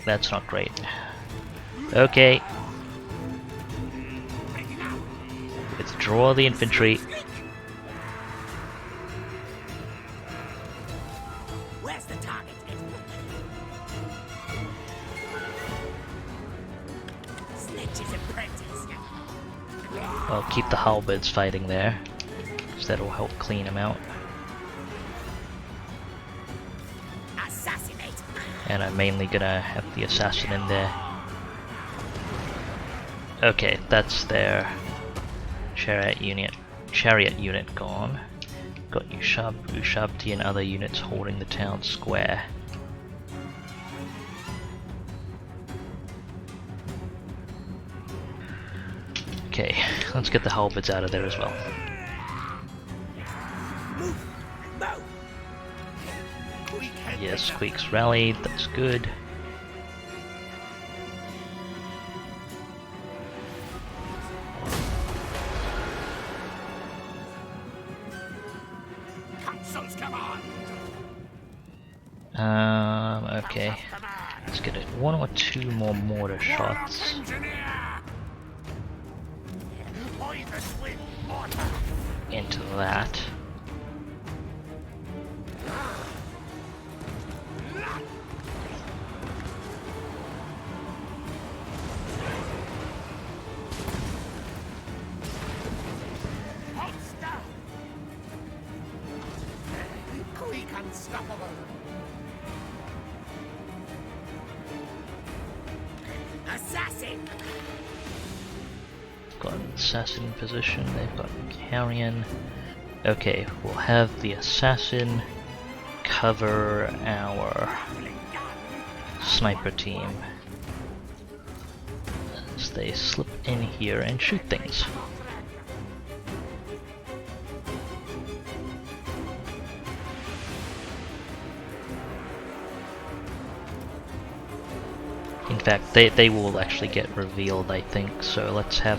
That's not great. Okay. Withdraw the infantry. Where's the target? Snitch's apprentice. I'll keep the halberds fighting there, because that'll help clean them out. Assassinate. And I'm mainly gonna have the assassin in there. Okay, that's their chariot unit gone. Got Ushabti and other units holding the town square. Okay, let's get the halberds out of there as well. Move. Move. Yes, Queek's rallied, that's good. Consuls command. Okay. Let's get it. One or two more mortar shots into that. Queek unstoppable. Assassin. Got an assassin in position, they've got carrion. Okay, we'll have the assassin cover our sniper team as they slip in here and shoot things. In fact, they will actually get revealed, I think, so let's get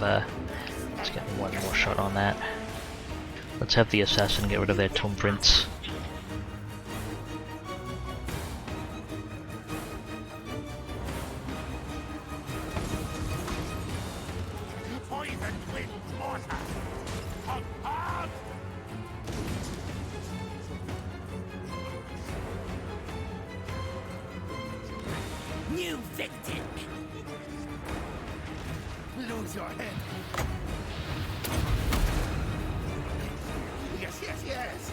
one more shot on that. Let's have the assassin get rid of their tomb prints. Poison wind mortar. Hard. New victim. Lose your head. Yes.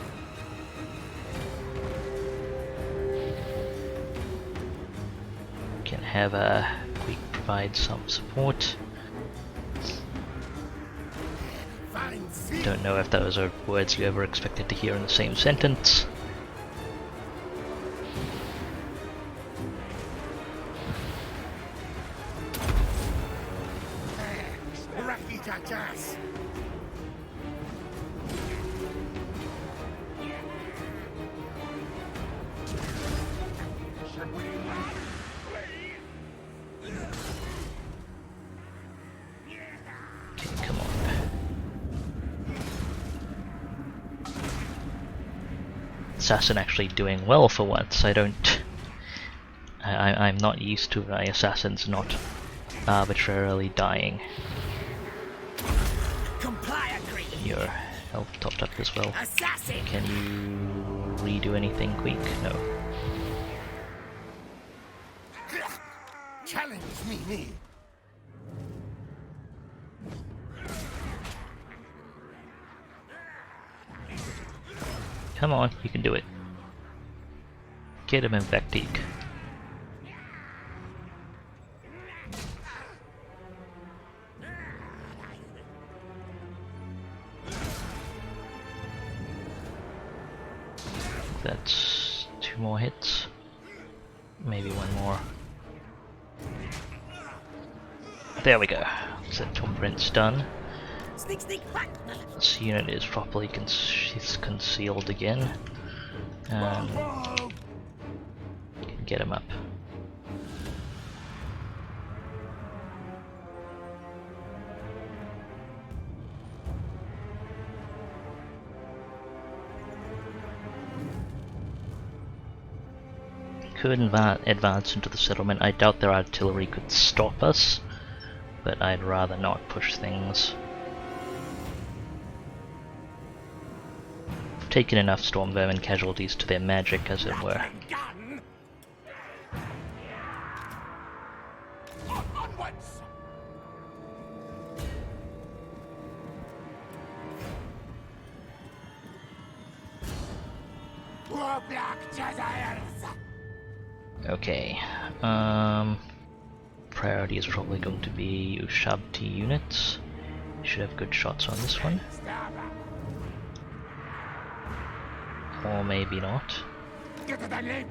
Can have a Queek provide some support. Don't know if those are words you ever expected to hear in the same sentence. Come on. Assassin actually doing well for once. I'm not used to my assassins not arbitrarily dying. Your health topped up as well. Assassin. Can you redo anything, Queek? No. Challenge me. Come on, you can do it. Get him in Vectique. that's 2 more hits. Maybe 1 more. There we go. So thumbprint's done. Sneak, sneak, back. This unit is properly concealed again. And can get him up. Could advance into the settlement. I doubt their artillery could stop us, but I'd rather not push things. I've taken enough storm vermin casualties to their magic, as it were. Onwards! War black desires! Okay, priority is probably going to be Ushabti units. Should have good shots on this one. Or maybe not. Get to the leap!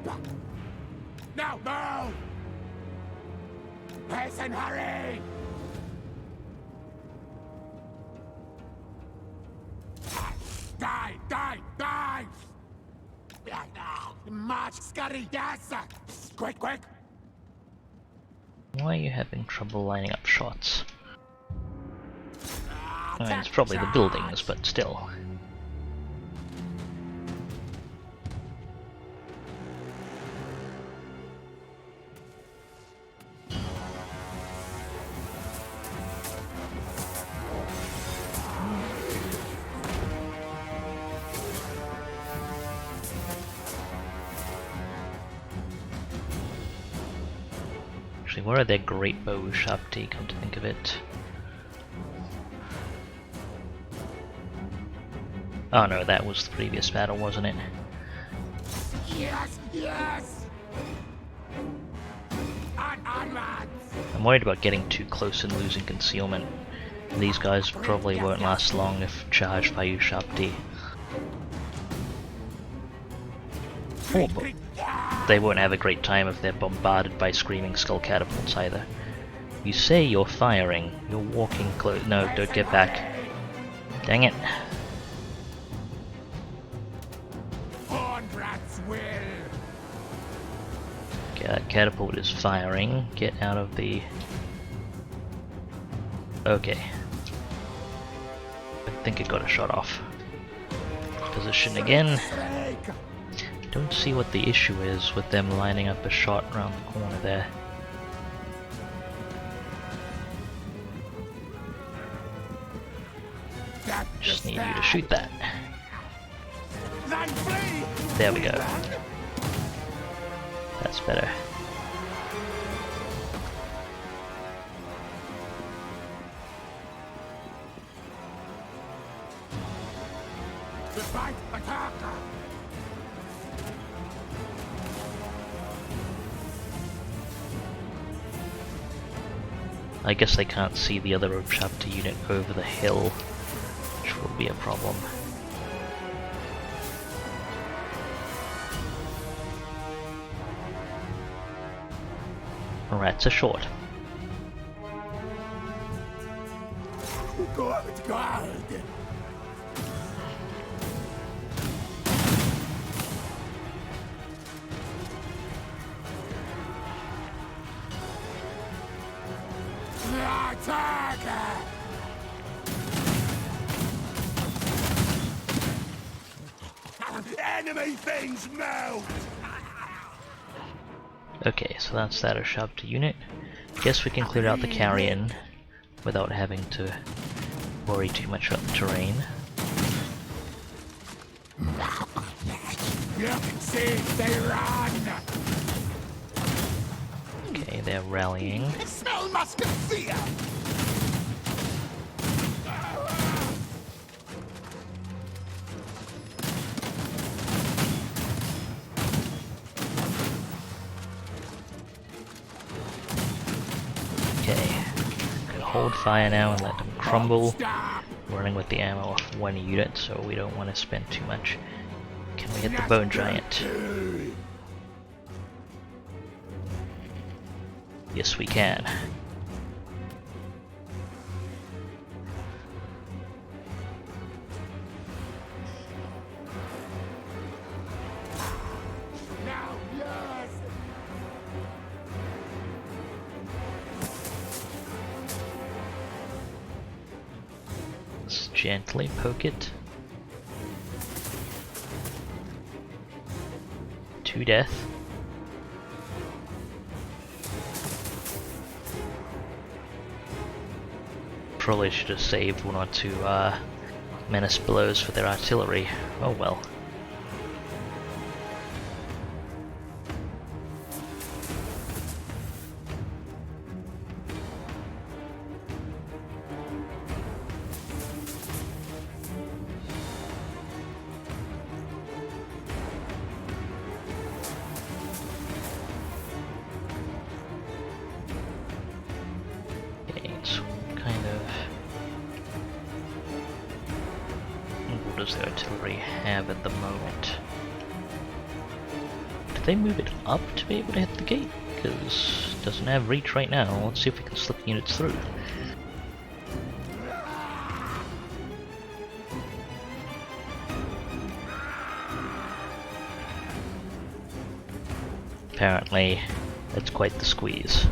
Now move! Hasten, hurry! Die! Die! Die! March, scurry, yes! Quick, quick! Why are you having trouble lining up shots? I mean, it's probably the buildings, but still. Actually, where are their great bows, Shabti, come to think of it? Oh no, that was the previous battle, wasn't it? Yes! Yes! Onwards! I'm worried about getting too close and losing concealment. These guys probably won't last long if charged by Ushabti. Oh, but they won't have a great time if they're bombarded by screaming skull catapults either. You say you're firing, you're walking close. No, don't get back. Dang it. Okay, that catapult is firing. Get out of the... Okay. I think it got a shot off. Position again. Don't see what the issue is with them lining up a shot around the corner there. Just need you to shoot that. There we go. That's better. I guess they can't see the other Ushabti unit over the hill, which will be a problem. Rats are short. God. Attack! Enemy things melt! Okay, so that's that Ushabti unit. Guess we can clear out the carrion without having to worry too much about the terrain. You can see they run! Okay, they're rallying. Smell musketeer! Okay, can hold fire now and let them crumble. Running with the ammo of 1 unit, so we don't want to spend too much Can we hit the bone giant? Yes, we can. Now, yes! Let's gently poke it. To death. Probably should have saved one or two menace blows for their artillery. Oh well. Okay, so kind of... what does the artillery have at the moment? Did they move it up to be able to hit the gate? Because it doesn't have reach right now. Let's see if we can slip units through. Apparently, it's quite the squeeze.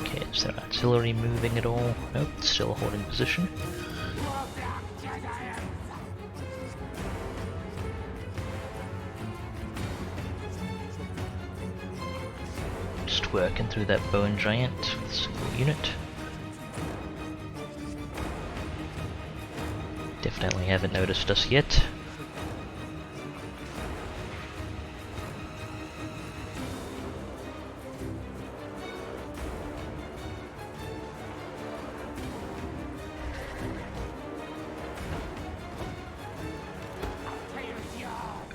Okay, is their artillery moving at all? Nope, it's still holding position. Just working through that bone giant with a single unit. Definitely haven't noticed us yet.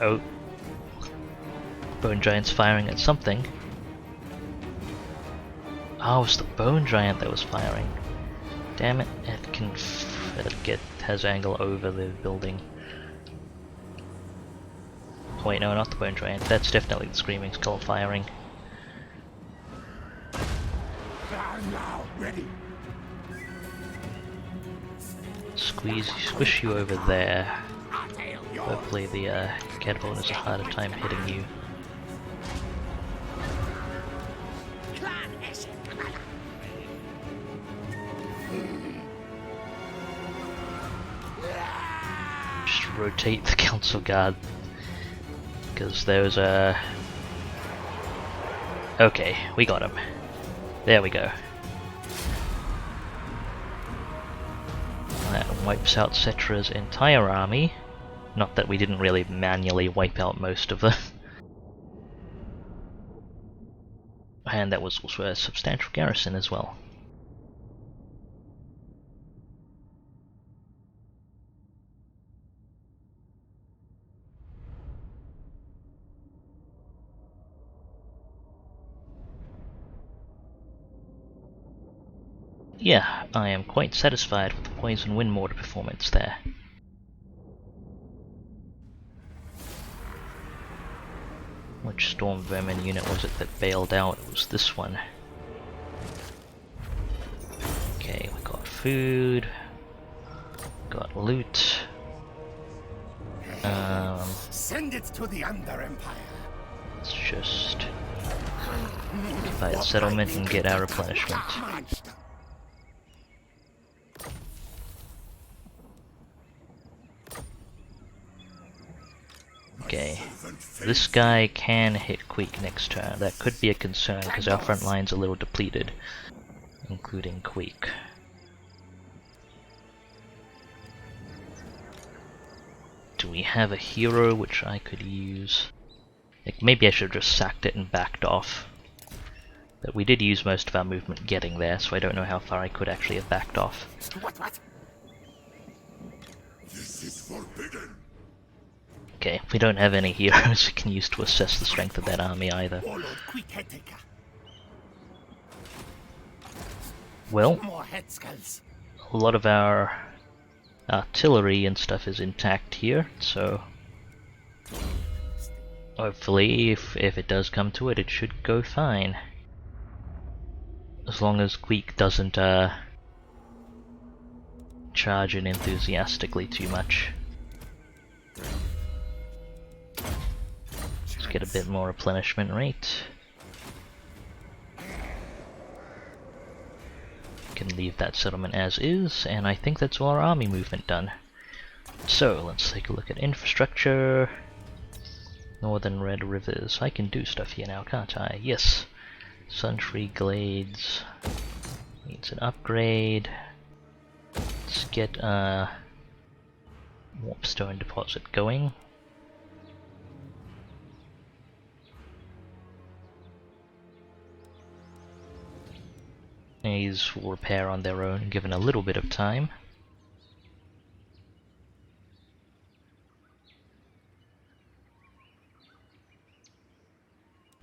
Oh. Bone Giant's firing at something. Oh, it's the Bone Giant that was firing. Damn it, it has angle over the building. Oh, wait, no, not the Bone Giant. That's definitely the Screaming Skull firing. I'm now ready. Squish you over there. Hopefully the catapult has a harder time hitting you. Just rotate the council guard, because there's a... Okay, we got him. There we go. That wipes out Cetra's entire army. Not that we didn't really manually wipe out most of them. And that was also a substantial garrison as well. Yeah, I am quite satisfied with the Poison Wind Mortar performance there. Which Storm Vermin unit was it that bailed out? It was this one. Okay, we got food, got loot. Send it to the Under Empire. Let's just occupy the settlement and get our replenishment. Okay, this guy can hit Queek next turn. That could be a concern because our front line's a little depleted, including Queek. Do we have a hero which I could use? Like, maybe I should have just sacked it and backed off. But we did use most of our movement getting there, so I don't know how far I could actually have backed off. What? This is forbidden. Okay, we don't have any heroes we can use to assess the strength of that army either. Warlord Queek head taker. Well, More head skulls. a lot of our artillery and stuff is intact here, so hopefully if it does come to it, it should go fine. As long as Queek doesn't charge in enthusiastically too much. Let's get a bit more replenishment rate. Can leave that settlement as is, and I think that's all our army movement done. So let's take a look at infrastructure. Northern Red Rivers. I can do stuff here now, can't I? Yes. Suntree Glades needs an upgrade. Let's get Warpstone Deposit going. These will repair on their own, given a little bit of time.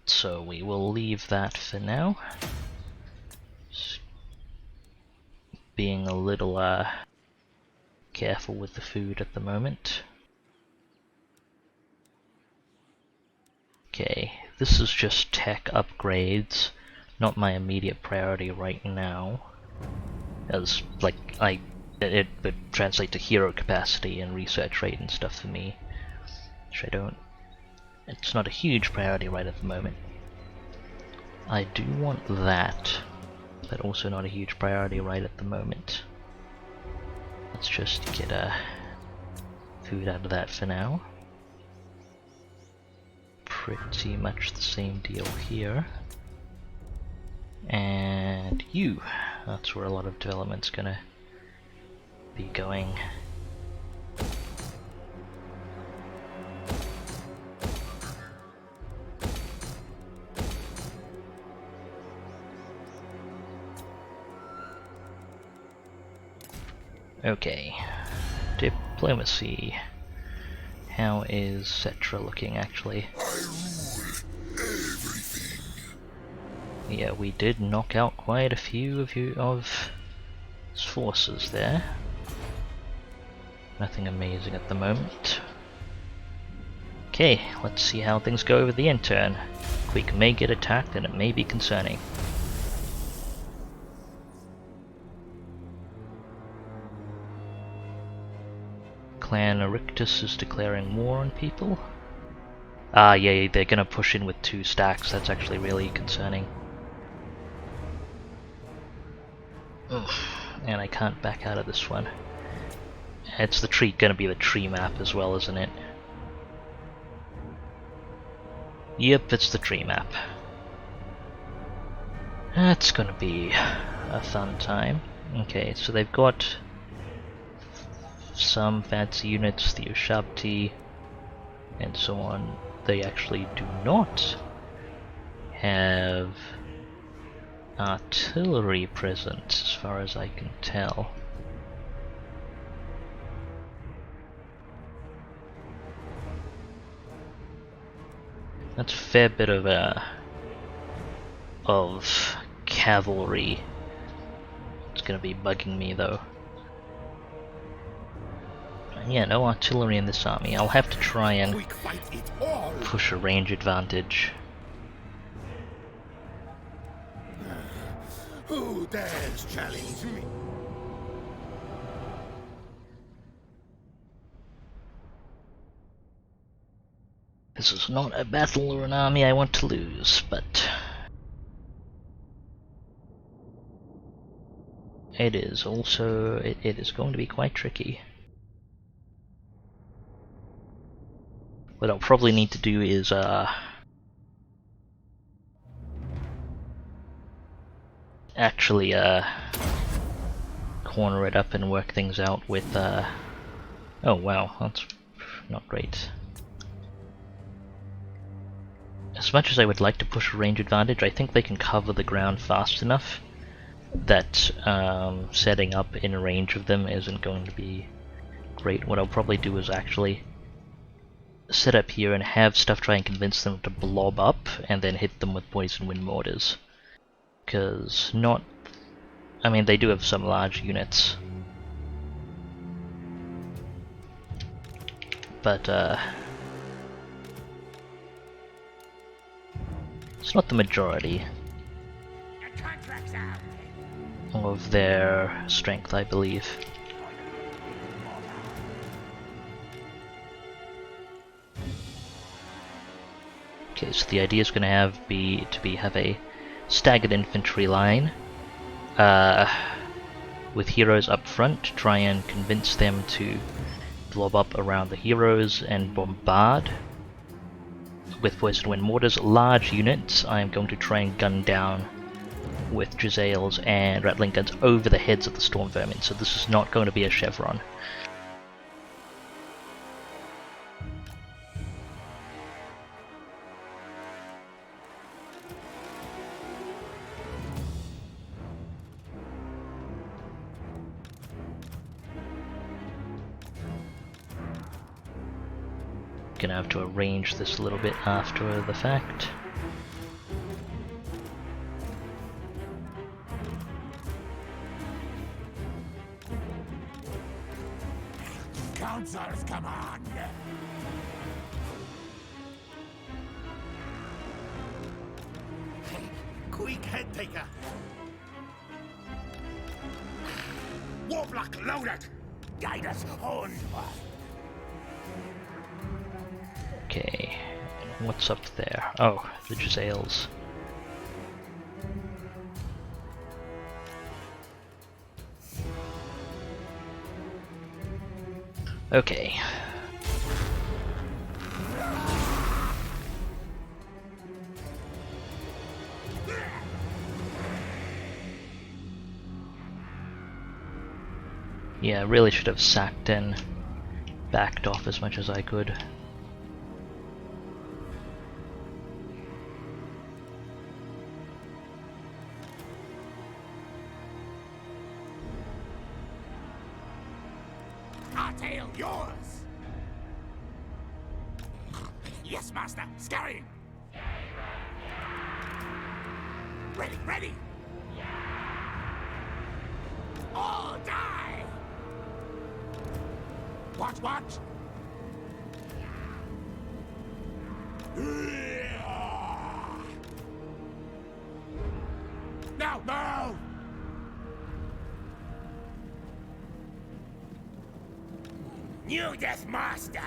So we will leave that for now. Just being a little careful with the food at the moment. Okay, this is just tech upgrades. Not my immediate priority right now, as like it would translate to hero capacity and research rate and stuff for me, which I don't. It's not a huge priority right at the moment. I do want that, but also not a huge priority right at the moment. Let's just get food out of that for now. Pretty much the same deal here. And you, that's where a lot of development's gonna be going. Okay, diplomacy. How is Cetra looking actually? Yeah, we did knock out quite a few of his forces there. Nothing amazing at the moment. Okay, let's see how things go over the intern. Queek may get attacked and it may be concerning. Clan Erictus is declaring war on people. Ah, yeah, they're gonna push in with 2 stacks. That's actually really concerning. Ugh, and I can't back out of this one. It's the tree, gonna be the tree map as well, isn't it? Yep, it's the tree map. That's gonna be a fun time. Okay, so they've got some fancy units, the Ushabti, and so on. They actually do not have artillery present, as far as I can tell. That's a fair bit of cavalry. It's gonna be bugging me though. Yeah, no artillery in this army. I'll have to try and push a range advantage. Who dares challenge me? This is not a battle or an army I want to lose, but it is also it is going to be quite tricky. What I'll probably need to do is actually corner it up and work things out with oh wow, that's not great. as much as I would like to push a range advantage, I think they can cover the ground fast enough that setting up in range of them isn't going to be great. What I'll probably do is actually set up here and have stuff try and convince them to blob up and then hit them with poison wind mortars. Because I mean, they do have some large units. But it's not the majority of their strength, I believe. Okay, so the idea is going to have a staggered infantry line with heroes up front to try and convince them to blob up around the heroes and bombard with poison wind mortars. Large units I'm going to try and gun down with Giselles and rattling guns over the heads of the storm vermin, so this is not going to be a chevron. Gonna have to arrange this a little bit after the fact. Council's command. Queek head taker. Warblock loaded. Guide us on. Okay, and what's up there? Oh, the Giselles. Okay. Yeah, I really should have sacked and backed off as much as I could. Yours! Yes, master! Scurrying! Ready, ready! All die! Watch, watch! No, no! New Death Master!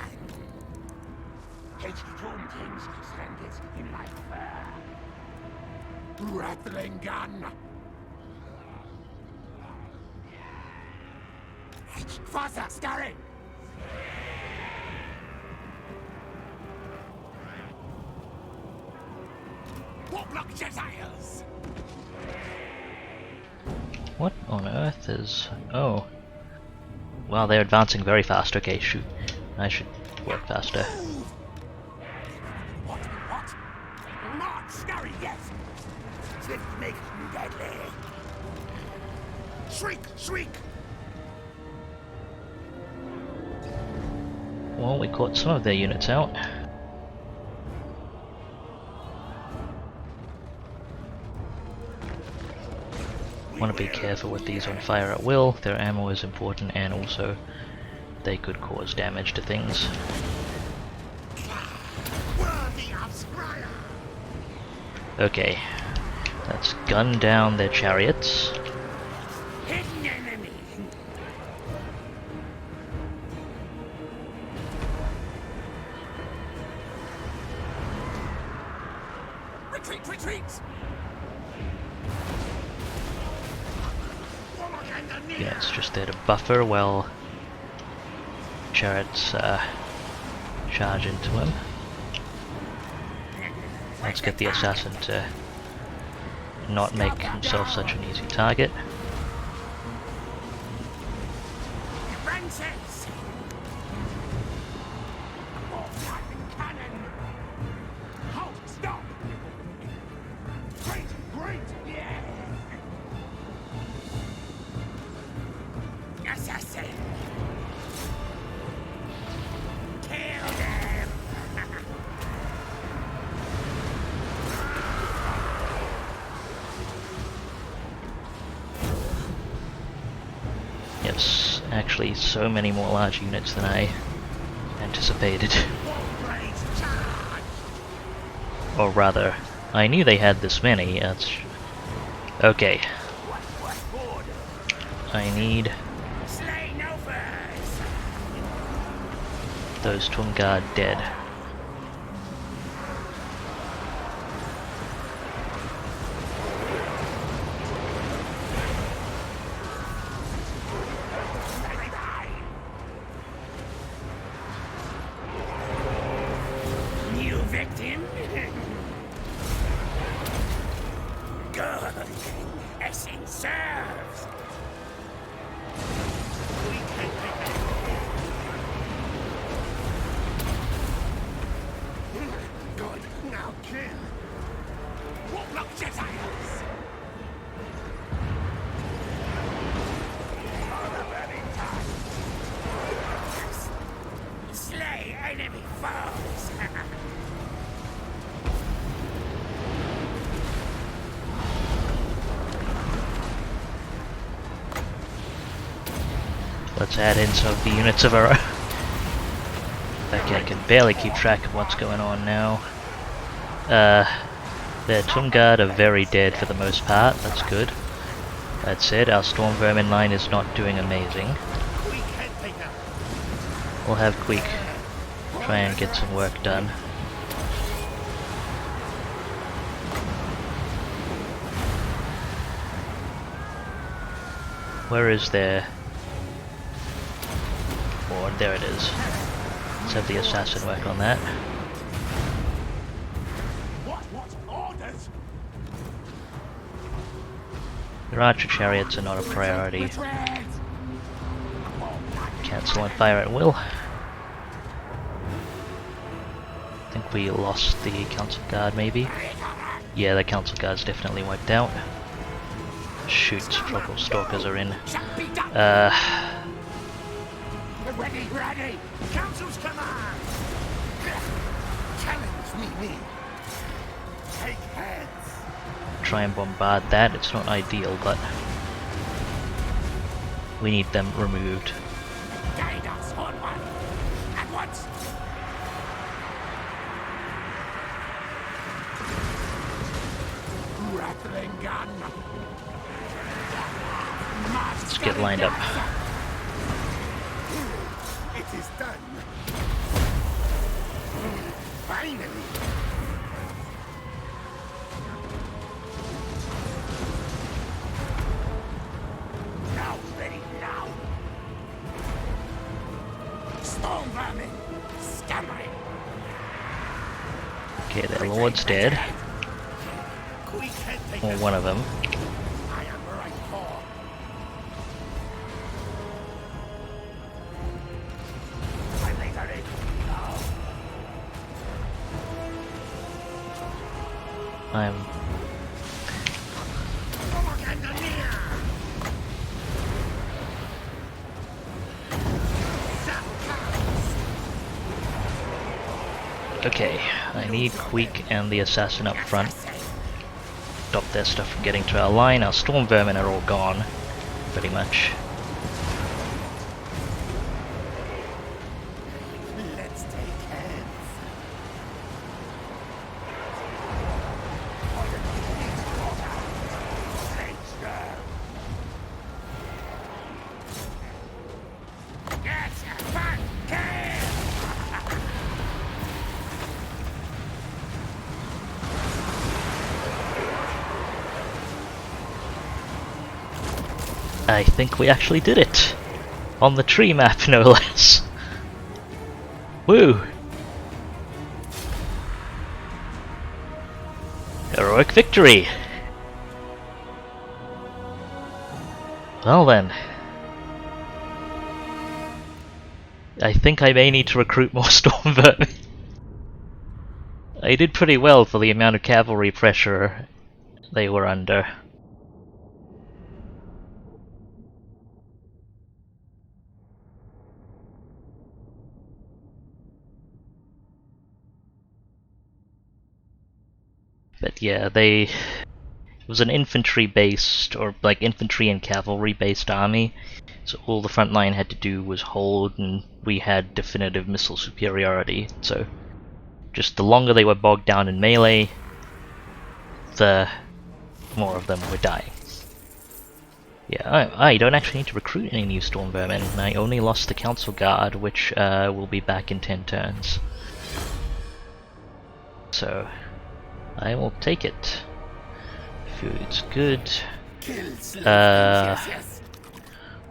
Hate tomb things stranded in my fur. Rattling gun! Faster, scurry! Warlock Giselles! What on earth is... oh. Wow, they're advancing very fast. Okay, shoot. I should work faster. What? Not scurry, yes! Swift makes you deadly! Shriek! Shriek! Well, we caught some of their units out. Want to be careful with these on fire at will. Their ammo is important, and also they could cause damage to things. Okay, let's gun down their chariots. Hidden enemy! Retreat, retreat! Yeah, it's just there to buffer while chariots charge into him. Let's get the assassin to not make himself such an easy target. Francis! Cannon! Halt! Stop! units. Actually, so many more large units than I anticipated. Or rather, I knew they had this many. Okay. I need those Tungard dead. New victim? Good. Essence serves. Good. Now kill. Warlock Jedi's. Slay enemy foes. Let's add in some of the units of our own. Okay, I can barely keep track of what's going on now. The Tungard are very dead for the most part, that's good. That said, our Storm Vermin line is not doing amazing. We'll have Queek try and get some work done. Where is their... Oh, there it is. Let's have the assassin work on that. What orders? Their archer chariots are not a priority. Cancel and fire at will. I think we lost the council guard maybe. Yeah, the council guard's definitely wiped out. Shoot, Struggle Stalkers are in. Ready! Council's command! Challenge me! Take heads! Try and bombard that, it's not ideal, but we need them removed. Guide us, Horn One! At once! Rattling gun! Let's get lined up. It is done! Finally! Now, ready now! Storm vermin! Scattering! Okay, their lord's dead. Or one of them. I am right for. I'm later in. Now. I'm... Okay, I need Queek and the assassin up front. Stop their stuff from getting to our line. Our storm vermin are all gone, pretty much. Let's take hands. Yes, fun, I think we actually did it! On the tree map, no less! Woo! Heroic victory! Well then. I think I may need to recruit more storm vermin. I did pretty well for the amount of cavalry pressure they were under. But yeah, they It was an infantry-based, or like infantry and cavalry-based army, so all the front line had to do was hold, and we had definitive missile superiority, so just the longer they were bogged down in melee, the more of them were dying. Yeah, I don't actually need to recruit any new Storm Vermin. I only lost the Council Guard, which will be back in 10 turns. So, I will take it. Food's good.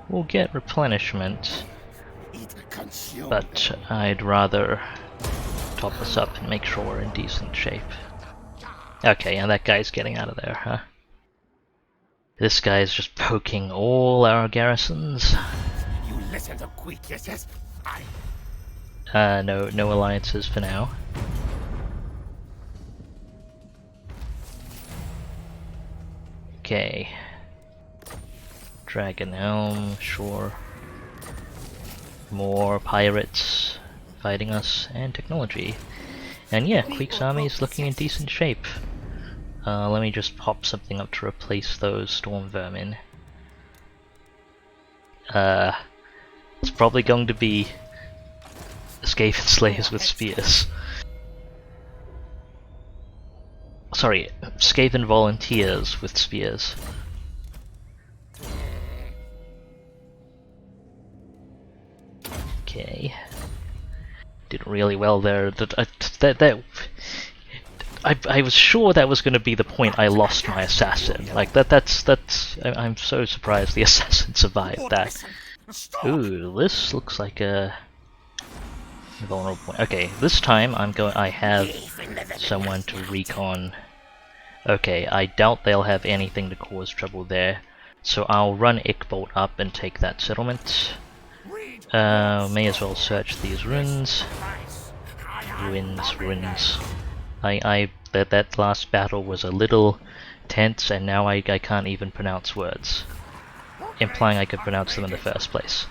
We'll get replenishment, but I'd rather top us up and make sure we're in decent shape. Okay, and that guy's getting out of there, huh? This guy's just poking all our garrisons. You listen to Queek, yes? No alliances for now. Okay. Dragon Helm, sure. More pirates fighting us, and technology. And yeah, Queek's army is looking in decent shape. Let me just pop something up to replace those Storm Vermin. It's probably going to be Skaven Slayers with spears. Sorry, Skaven Volunteers with spears. Okay. Did really well there. I was sure that was going to be the point I lost my assassin. Like I'm so surprised the assassin survived that. Ooh, this looks like a vulnerable point. Okay, this time I have someone to recon. Okay, I doubt they'll have anything to cause trouble there. So I'll run Ickbolt up and take that settlement. May as well search these ruins. Ruins. That last battle was a little tense, and now I can't even pronounce words, implying I could pronounce them in the first place.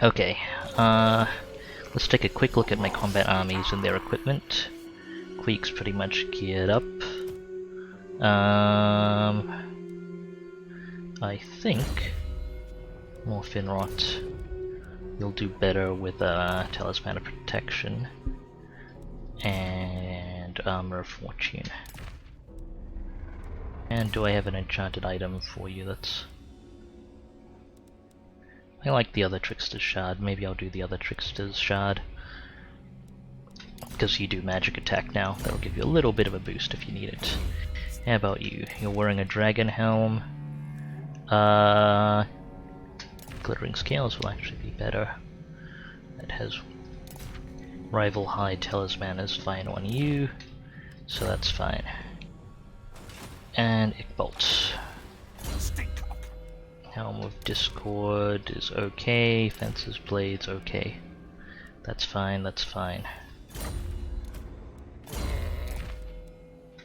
Okay, let's take a quick look at my combat armies and their equipment. Queek's pretty much geared up. I think more Finrot. You'll do better with Talisman of Protection and Armor of Fortune. And do I have an enchanted item for you? I like the other Trickster's Shard. Maybe I'll do the other Trickster's Shard, because you do magic attack now. That'll give you a little bit of a boost if you need it. How about you? You're wearing a dragon helm. Glittering Scales will actually be better. It has Rival High Talisman is fine on you, so that's fine. And Ickbolt. Helm of Discord is okay. Fence's Blades okay. That's fine, that's fine.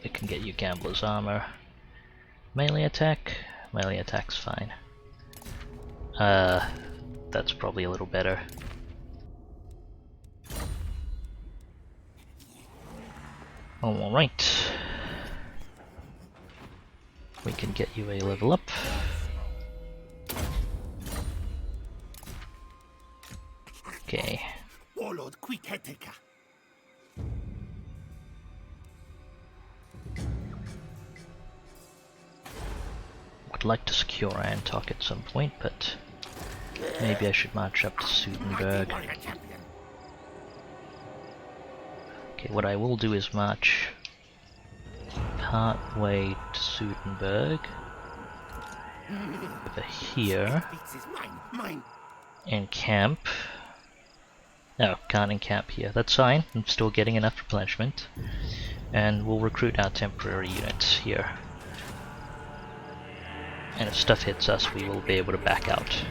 It can get you Gambler's Armor. Melee attack? Melee attack's fine. That's probably a little better. Alright. We can get you a level up. Okay. Warlord Queek Heteka. Would like to secure Antok at some point, but maybe I should march up to Sudenburg. Okay, what I will do is march part way to Sudenburg, over here, and camp. No, can't encamp here. That's fine, I'm still getting enough replenishment. And we'll recruit our temporary units here. And if stuff hits us, we will be able to back out.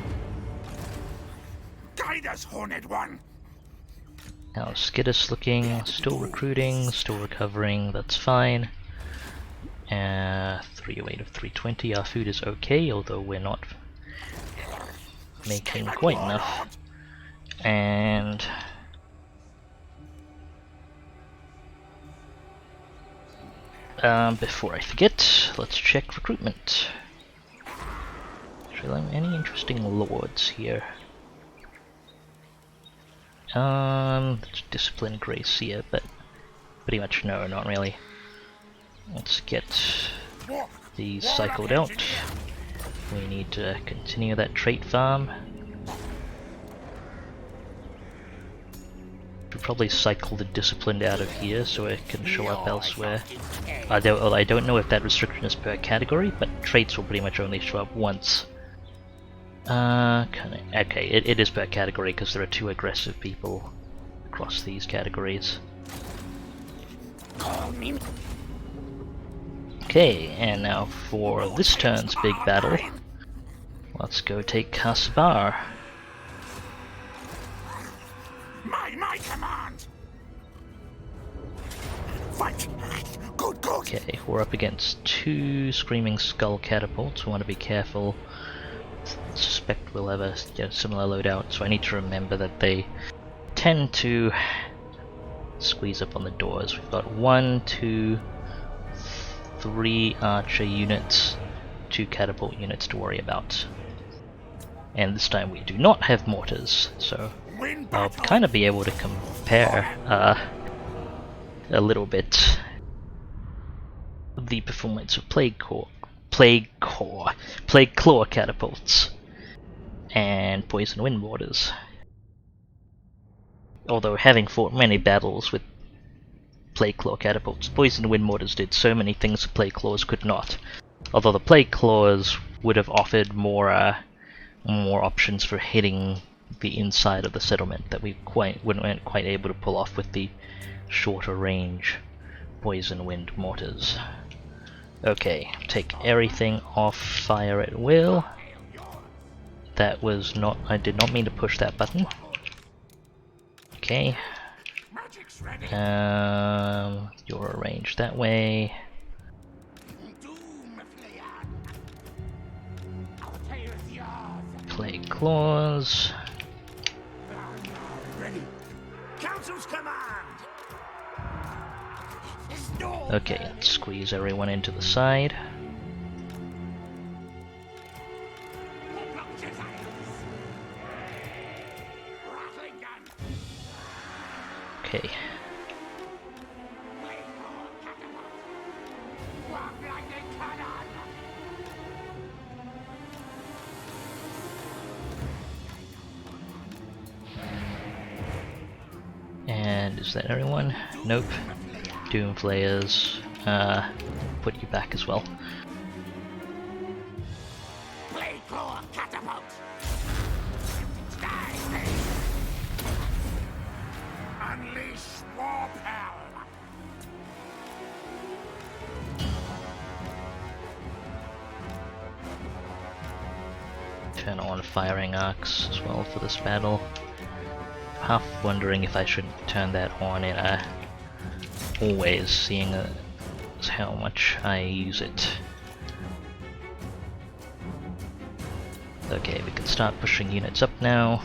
Guide us, Horned One! How's Skidus looking? Still recruiting, still recovering, that's fine. 308 of 320, our food is okay, although we're not making quite enough. And Before I forget, let's check recruitment. Actually, any interesting lords here? There's discipline grace here, but pretty much no, not really. Let's get these cycled out. We need to continue that trait farm. We'll probably cycle the disciplined out of here so it can show up elsewhere. I don't know if that restriction is per category, but traits will pretty much only show up once. Okay, it is per category because there are 2 aggressive people across these categories. Okay, and now for this turn's big battle, let's go take Kasbar. My command. Fight. Good. Okay, we're up against 2 Screaming Skull catapults. We want to be careful. I suspect we'll have a similar loadout, so I need to remember that they tend to squeeze up on the doors. We've got 1, 2, 3 archer units, 2 catapult units to worry about. And this time we do not have mortars, so I'll kind of be able to compare a little bit the performance of Plague Claw catapults and Poison Wind mortars. Although having fought many battles with Plague Claw catapults, Poison Wind mortars did so many things the Plague Claws could not. Although the Plague Claws would have offered more options for hitting the inside of the settlement that we weren't quite able to pull off with the shorter range Poison Wind mortars. Okay, take everything off fire at will. That was not, I did not mean to push that button. Okay. You're arranged that way. Plague Claws. Council's command. Okay, let's squeeze everyone into the side. Okay. And is that everyone? Nope. Doom Flayers, put you back as well. Unleash war power. Turn on firing arcs as well for this battle. Half wondering if I should turn that on in always, seeing as how much I use it. Okay, we can start pushing units up now.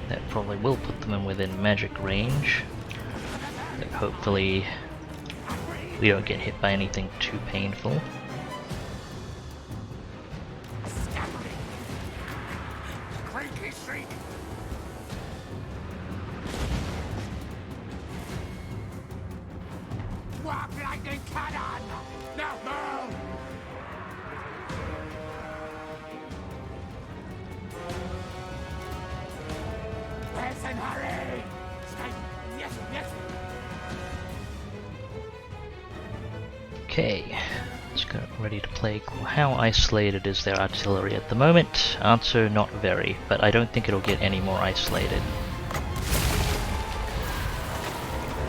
That probably will put them in within magic range. But hopefully we don't get hit by anything too painful. Okay, let's go ready to play. How isolated is their artillery at the moment? Answer, not very, but I don't think it'll get any more isolated.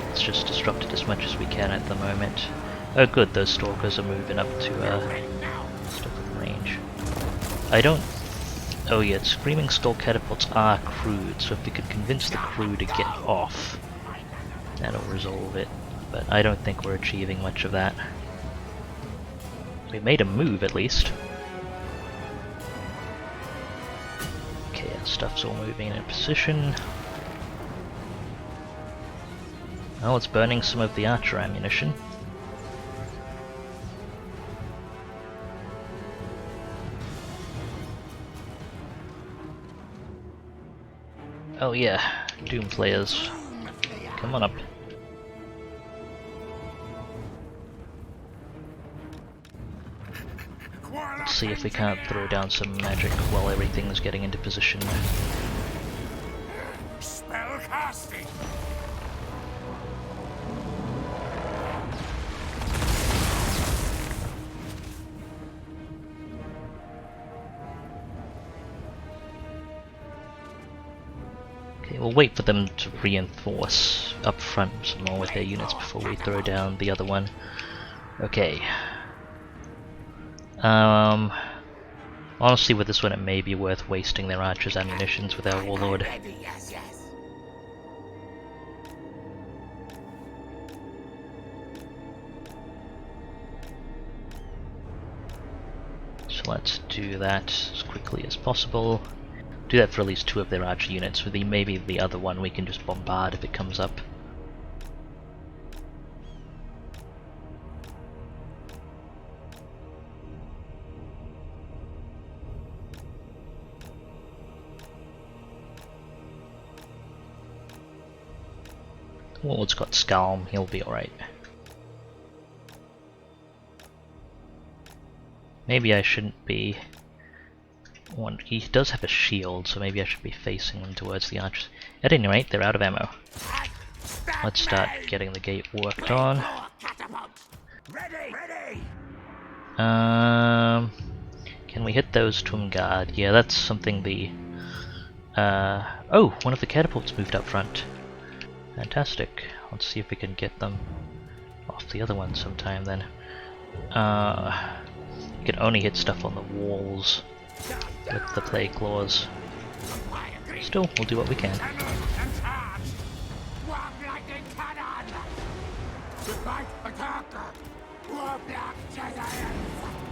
Let's just disrupt it as much as we can at the moment. Oh good, those stalkers are moving up to stuff in range. I don't Oh yeah, Screaming Skull catapults are crewed, so if we could convince the crew to get off, that'll resolve it. But I don't think we're achieving much of that. We made a move at least. Okay, our stuff's all moving in position. Oh, it's burning some of the archer ammunition. Oh yeah, Doom Players. Come on up. Let's see if we can't throw down some magic while everything's getting into position. Spell casting. Okay, we'll wait for them to reinforce up front some more with their units before we throw down the other one. Okay. Honestly, with this one, it may be worth wasting their archers' ammunitions with our warlord. Ready, yes, yes. So let's do that as quickly as possible. Do that for at least 2 of their archer units. With maybe the other one we can just bombard if it comes up. Well, it's got Scalm, he'll be alright. Maybe I shouldn't be... He does have a shield, so maybe I should be facing him towards the archers. At any rate, they're out of ammo. Let's start getting the gate worked on. Ready, ready. Can we hit those Twin Guard? Yeah, that's something the... oh, one of the catapults moved up front. Fantastic. Let's see if we can get them off the other one sometime then. You can only hit stuff on the walls with the plague claws. Still, we'll do what we can.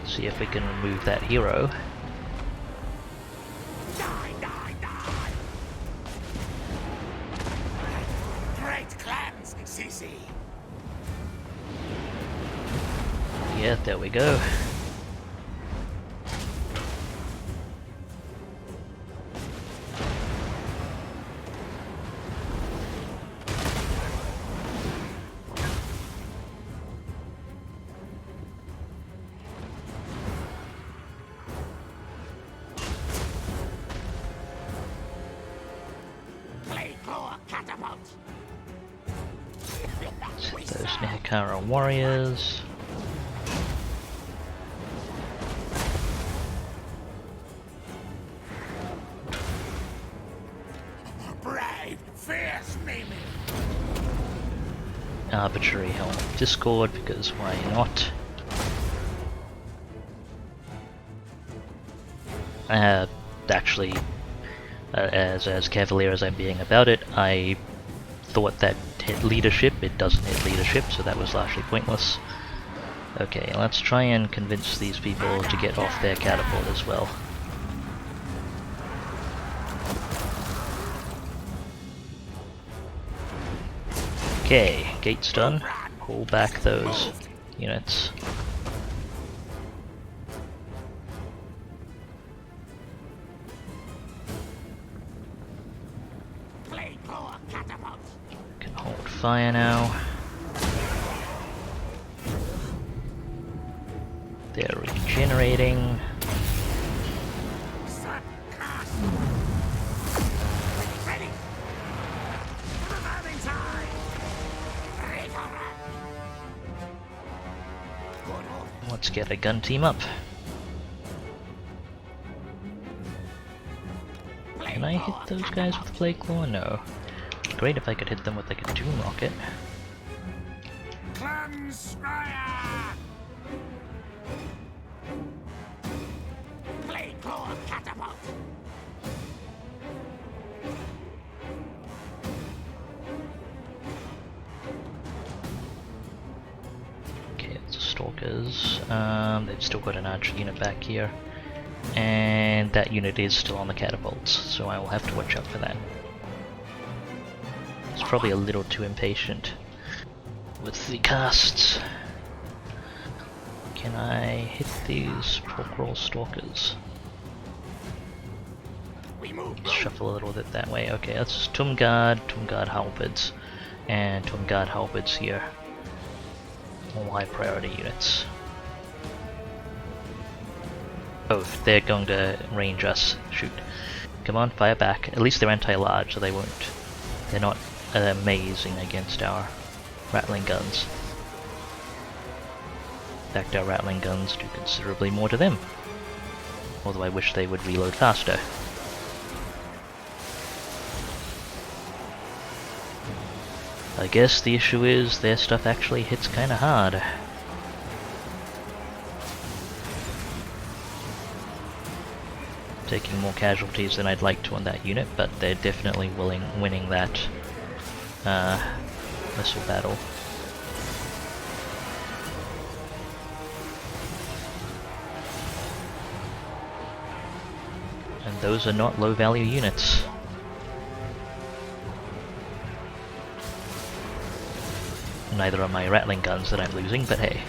See if we can remove that hero. Great clans, CC. Yeah, there we go. Those Nehekara warriors. Brave, fierce Mimi. Arbitrary Helm of Discord, because why not? Actually, as cavalier as I'm being about it, I thought that hit leadership. It doesn't hit leadership, so that was largely pointless. Okay, let's try and convince these people to get off their catapult as well. Okay, gate's done. Pull back those units. Can hold fire now. They're regenerating. Let's get a gun team up. Can I hit those guys with Plague Claw? No. Great if I could hit them with like a Doom Rocket. Stalkers. They've still got an archer unit back here. And that unit is still on the catapults, so I will have to watch out for that. It's probably a little too impatient with the casts. Can I hit these Porkroll Stalkers? Let's shuffle a little bit that way. Okay, that's Tumguard Halberds, and Tumguard Halberds here. All high priority units. Oh, they're going to range us. Shoot. Come on, fire back. At least they're anti-large, so they won't. They're not amazing against our rattling guns. In fact, our rattling guns do considerably more to them. Although I wish they would reload faster. I guess the issue is their stuff actually hits kinda hard. Taking more casualties than I'd like to on that unit, but they're definitely winning that missile battle. And those are not low value units. Neither are my rattling guns that I'm losing, but hey.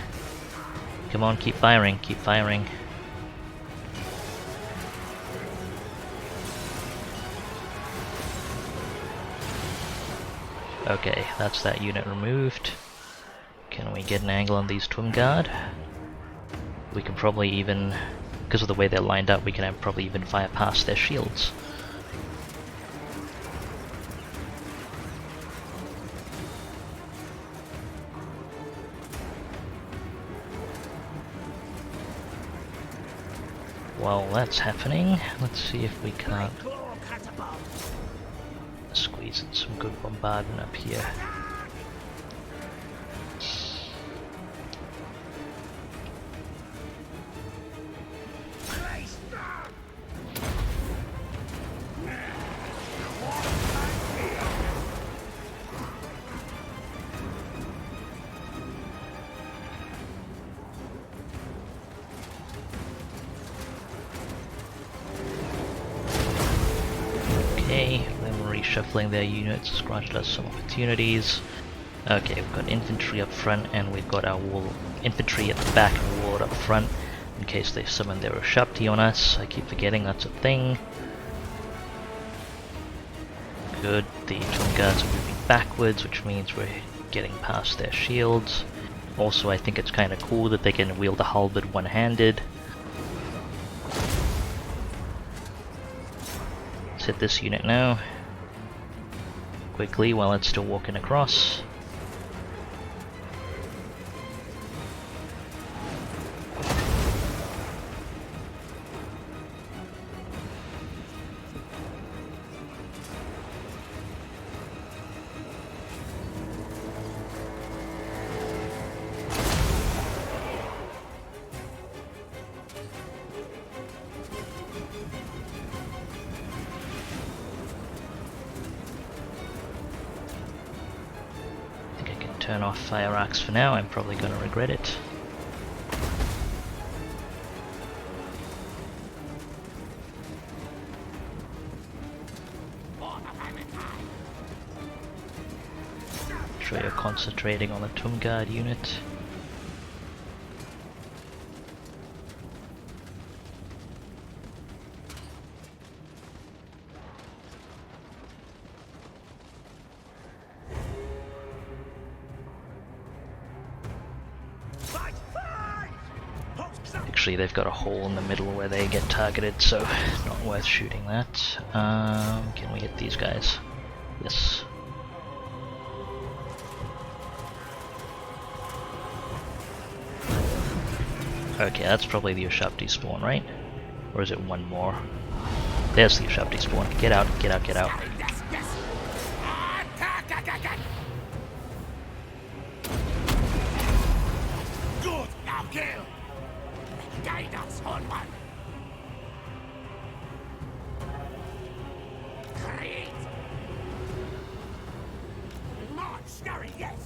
Come on, keep firing, keep firing. Okay, that's that unit removed. Can we get an angle on these Tumguard? We can probably even, because of the way they're lined up, we can probably even fire past their shields. While that's happening, let's see if we can't squeeze in some good bombardment up here. Okay, then we're reshuffling their units, has granted us some opportunities. Okay, we've got infantry up front, and we've got our infantry at the back and ward up front, in case they summon their Ushapti on us. I keep forgetting that's a thing. Good, the Tumguards are moving backwards, which means we're getting past their shields. Also, I think it's kind of cool that they can wield a halberd one-handed. Let's hit this unit now, quickly while it's still walking across. Turn off fire arcs for now, I'm probably going to regret it. Sure, you're concentrating on the Tumguard unit. Actually, they've got a hole in the middle where they get targeted, so not worth shooting that. Can we hit these guys? Yes. Okay, that's probably the Ushapti spawn, right? Or is it one more? There's the Ushapti spawn. Get out, get out, get out. Good, now kill! Guide us, Horn One! Great! Not scurry yet!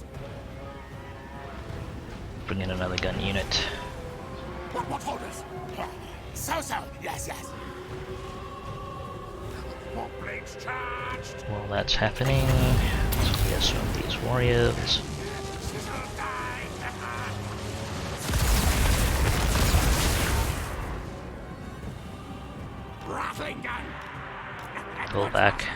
bring in another gun unit. What orders? So, yes. More blades charged. While that's happening, let's clear some of these warriors. Rattling gun. Pull back.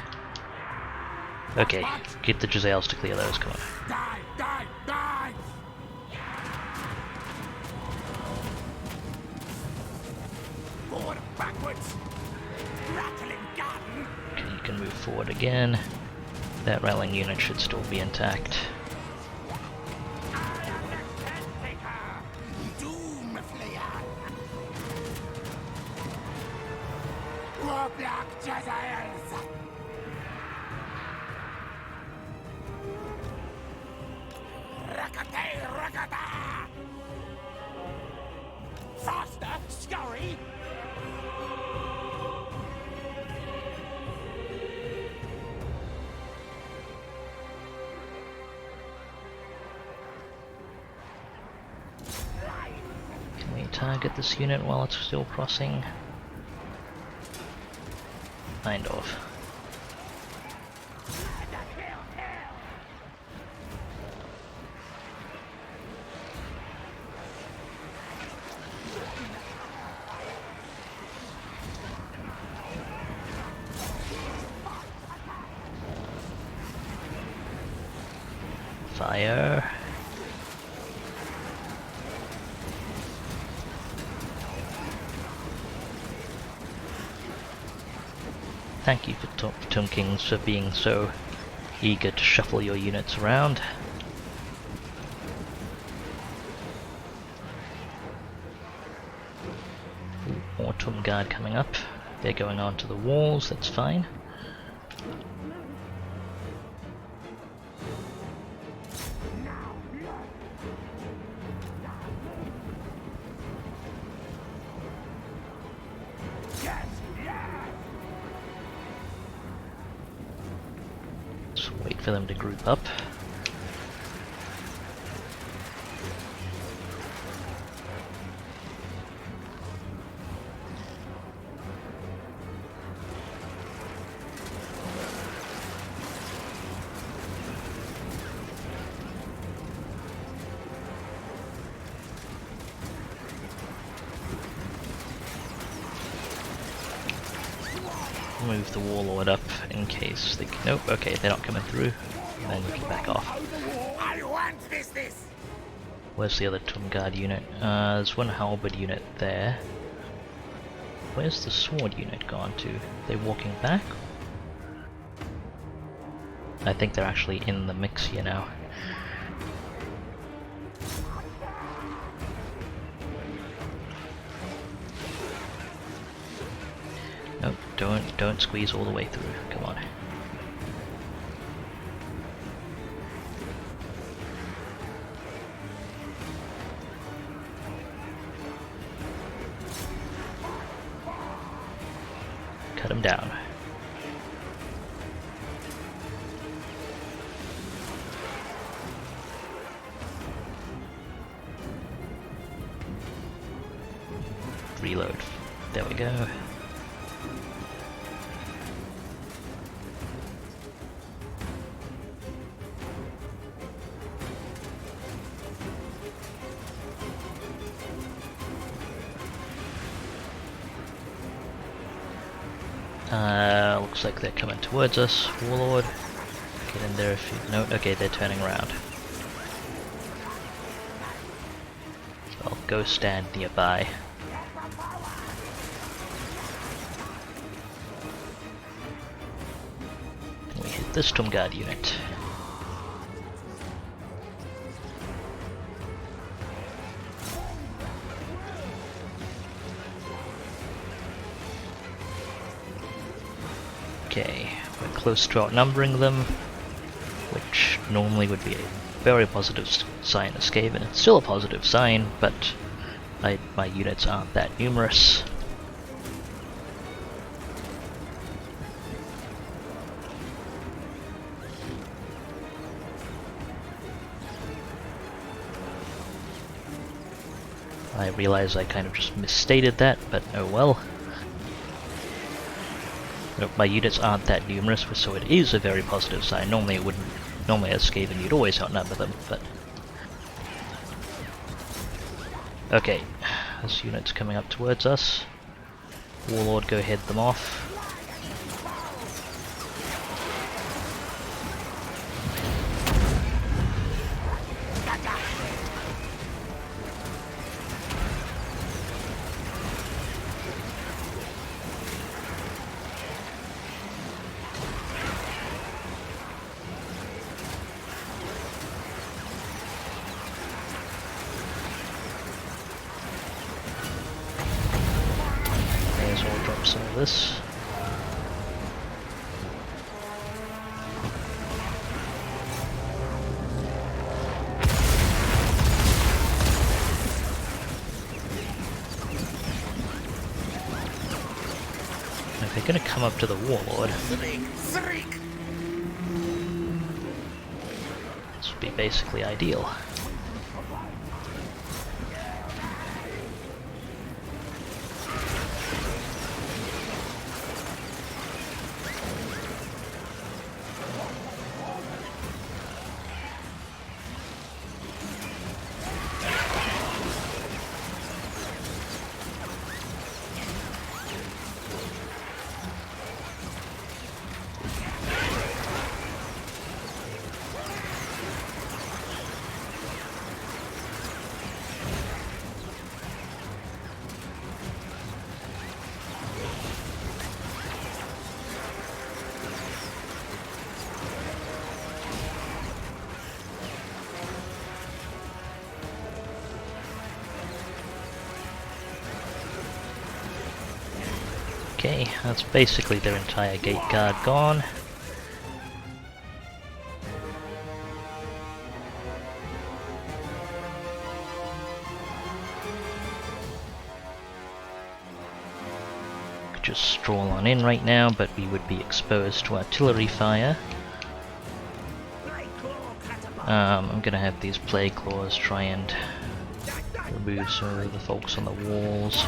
Okay, get the Giselles to clear those, come on. Die! Forward, backwards. Rattling gun. Okay, you can move forward again. That rallying unit should still be intact. Doomflayer. Warlock Giselles. Rakata! Faster, scurry! Can we target this unit while it's still crossing? Kind of. Fire. Thank you for Tomb Kings for being so eager to shuffle your units around. Ooh, more Tomb Guard coming up. They're going onto the walls, that's fine. Wait for them to group up. Move the warlord up in case they can. Nope, okay, they're not coming through. Then you can back off. I want this! Where's the other Tomb Guard unit? There's one halberd unit there. Where's the sword unit gone to? They walking back? I think they're actually in the mix here now. Nope, don't squeeze all the way through. Come on. Cut him down. Reload. There we go. Looks like they're coming towards us. Warlord, get in there if you... No, okay, they're turning around. So I'll go stand nearby. And we hit this Tomb Guard unit. Okay, we're close to outnumbering them, which normally would be a very positive sign of Skaven. It's still a positive sign, but my units aren't that numerous. I realize I kind of just misstated that, but oh well. My units aren't that numerous, so it is a very positive sign. Normally it wouldn't. Normally as Skaven you'd always outnumber them, but... Okay, this unit's coming up towards us. Warlord, go head them off. Some of this. If they're going to come up to the Warlord, this would be basically ideal. Okay, that's basically their entire gate guard gone. Could just stroll on in right now, but we would be exposed to artillery fire. I'm gonna have these plague claws try and remove some of the folks on the walls.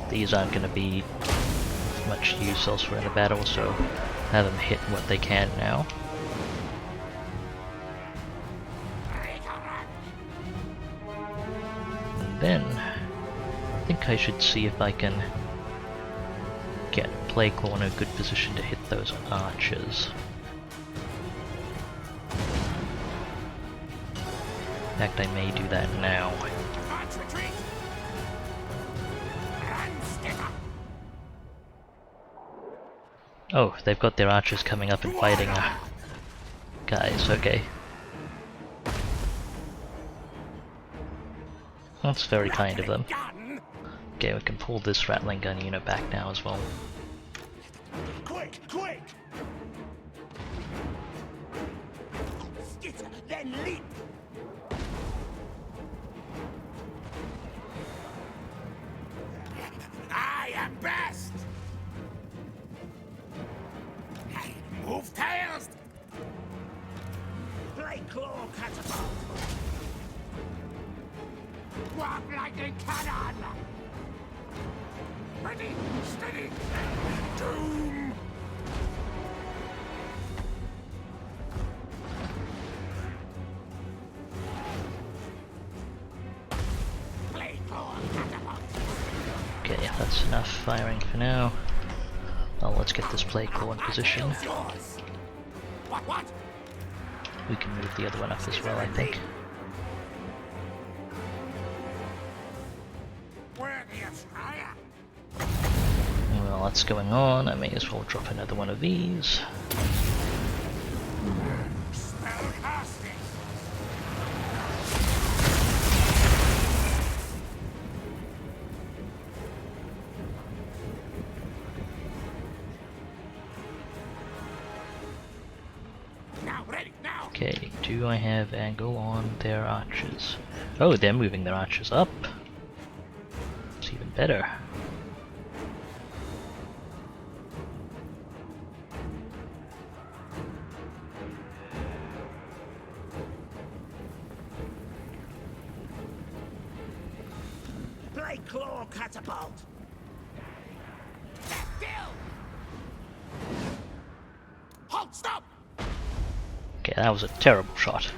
These aren't going to be much use elsewhere in the battle, so have them hit what they can now. And then, I think I should see if I can get Plague Claw in a good position to hit those archers. In fact, I may do that now. Oh, they've got their archers coming up and fighting guys, okay. That's very kind of them. Okay, we can pull this rattling gun unit back now as well. Quick, quick! Skitter, then leap! I am best! Move tails! Play claw catapult! Walk lightning cannon! Ready, steady, doom! Play claw catapult! Okay, that's enough firing for now. Well, let's get this Plague Claw in position. What? We can move the other one up as well, I think. While that's going on, I may as well drop another one of these. Okay, do I have angle on their archers? Oh, they're moving their archers up. It's even better. claw catapult. Still. Halt! Stop! Okay, that was a terrible shot.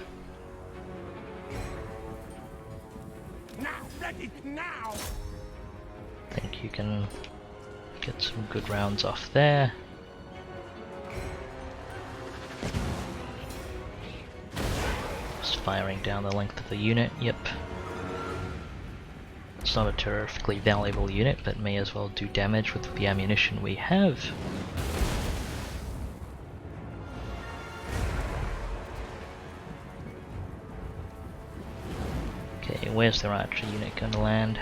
Now, ready now. I think you can get some good rounds off there. Just firing down the length of the unit, yep. It's not a terrifically valuable unit, but may as well do damage with the ammunition we have. Okay, where's their archer unit going to land?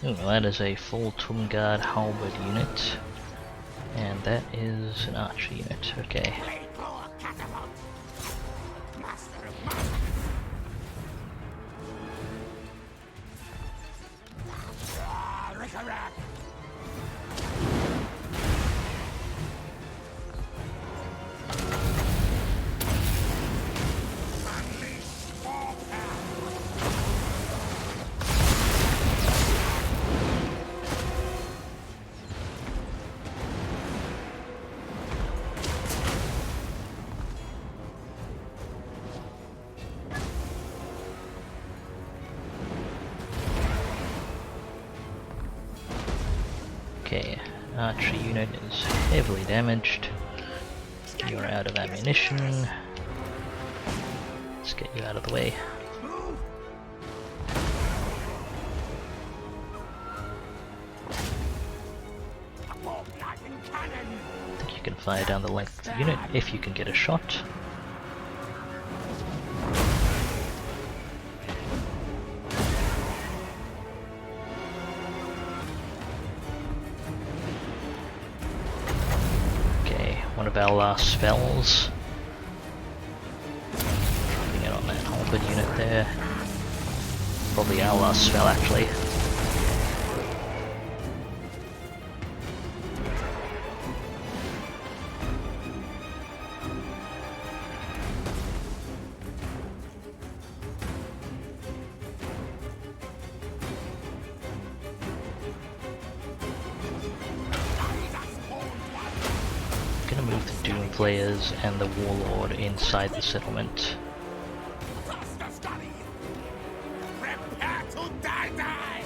Ooh, that is a full Tumgard halberd unit, and that is an archer unit. Okay. Blade claw catapult. Master of master. Rick-a-rack. Unleash Vortex. Okay, archer unit is heavily damaged. You're out of ammunition. Let's get you out of the way. Move. A ball lightning cannon. I think you can fire down the length of the unit if you can get a shot. One of our last spells. Dropping it on that halberd unit there. Probably our last spell actually. Gonna move the Doom Players and the Warlord inside the settlement. Faster, Scotty. Prepare to die.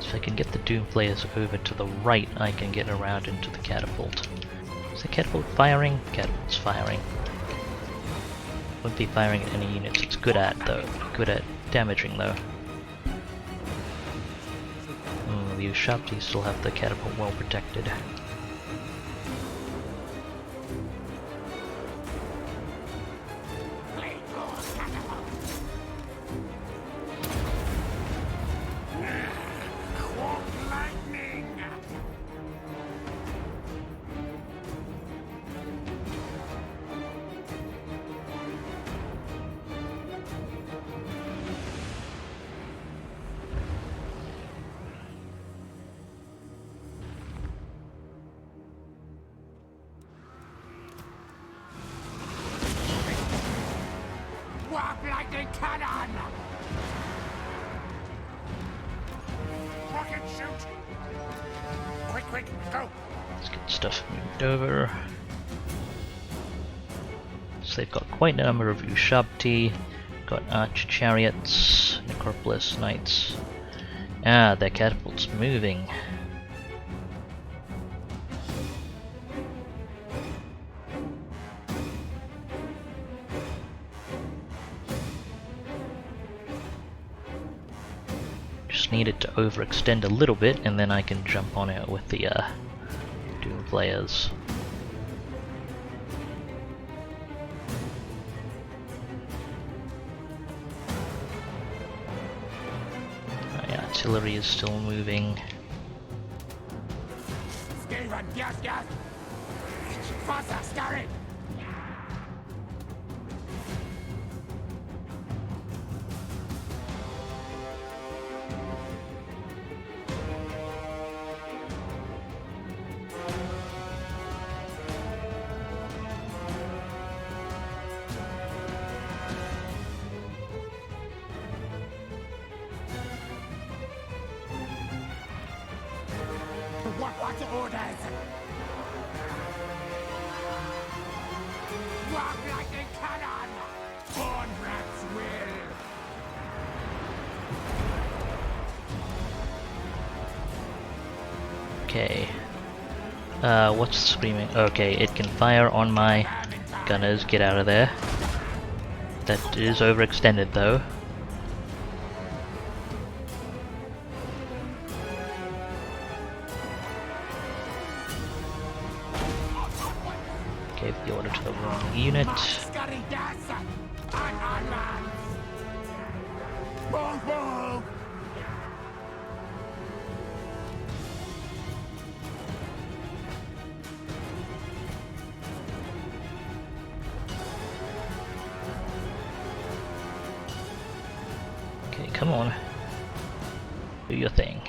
So if I can get the Doom Players over to the right, I can get around into the catapult. Is the catapult firing? Catapult's firing. Won't be firing at any units it's good at though. Good at damaging though. The Ushabti still have the catapult well protected. Blade claw catapult. Quack lightning. Quack lightning cannon. Rocket shoot. Quick, go. Let's get stuff moved over. So they've got quite a number of Ushabti, got archer chariots, necropolis knights. Ah, their catapult's moving. Just need it to overextend a little bit and then I can jump on it with the Doom Players. artillery is still moving. Skaven, yes, yes! Faster, scurry! What's orders? Walk like a cannon! Born rats will! Okay. What's screaming? Okay, it can fire on my gunners. Get out of there. That is overextended though. Gave the order to the wrong unit. Okay, come on. Do your thing.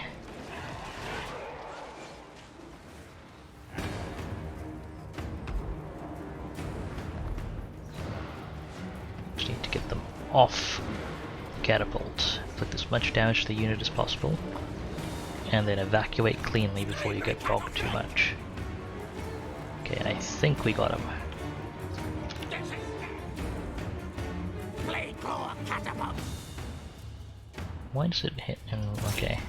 Just need to get them off the catapult. Put as much damage to the unit as possible. And then evacuate cleanly before you get bogged too much. Okay, I think we got him. Why does it hit him? Okay.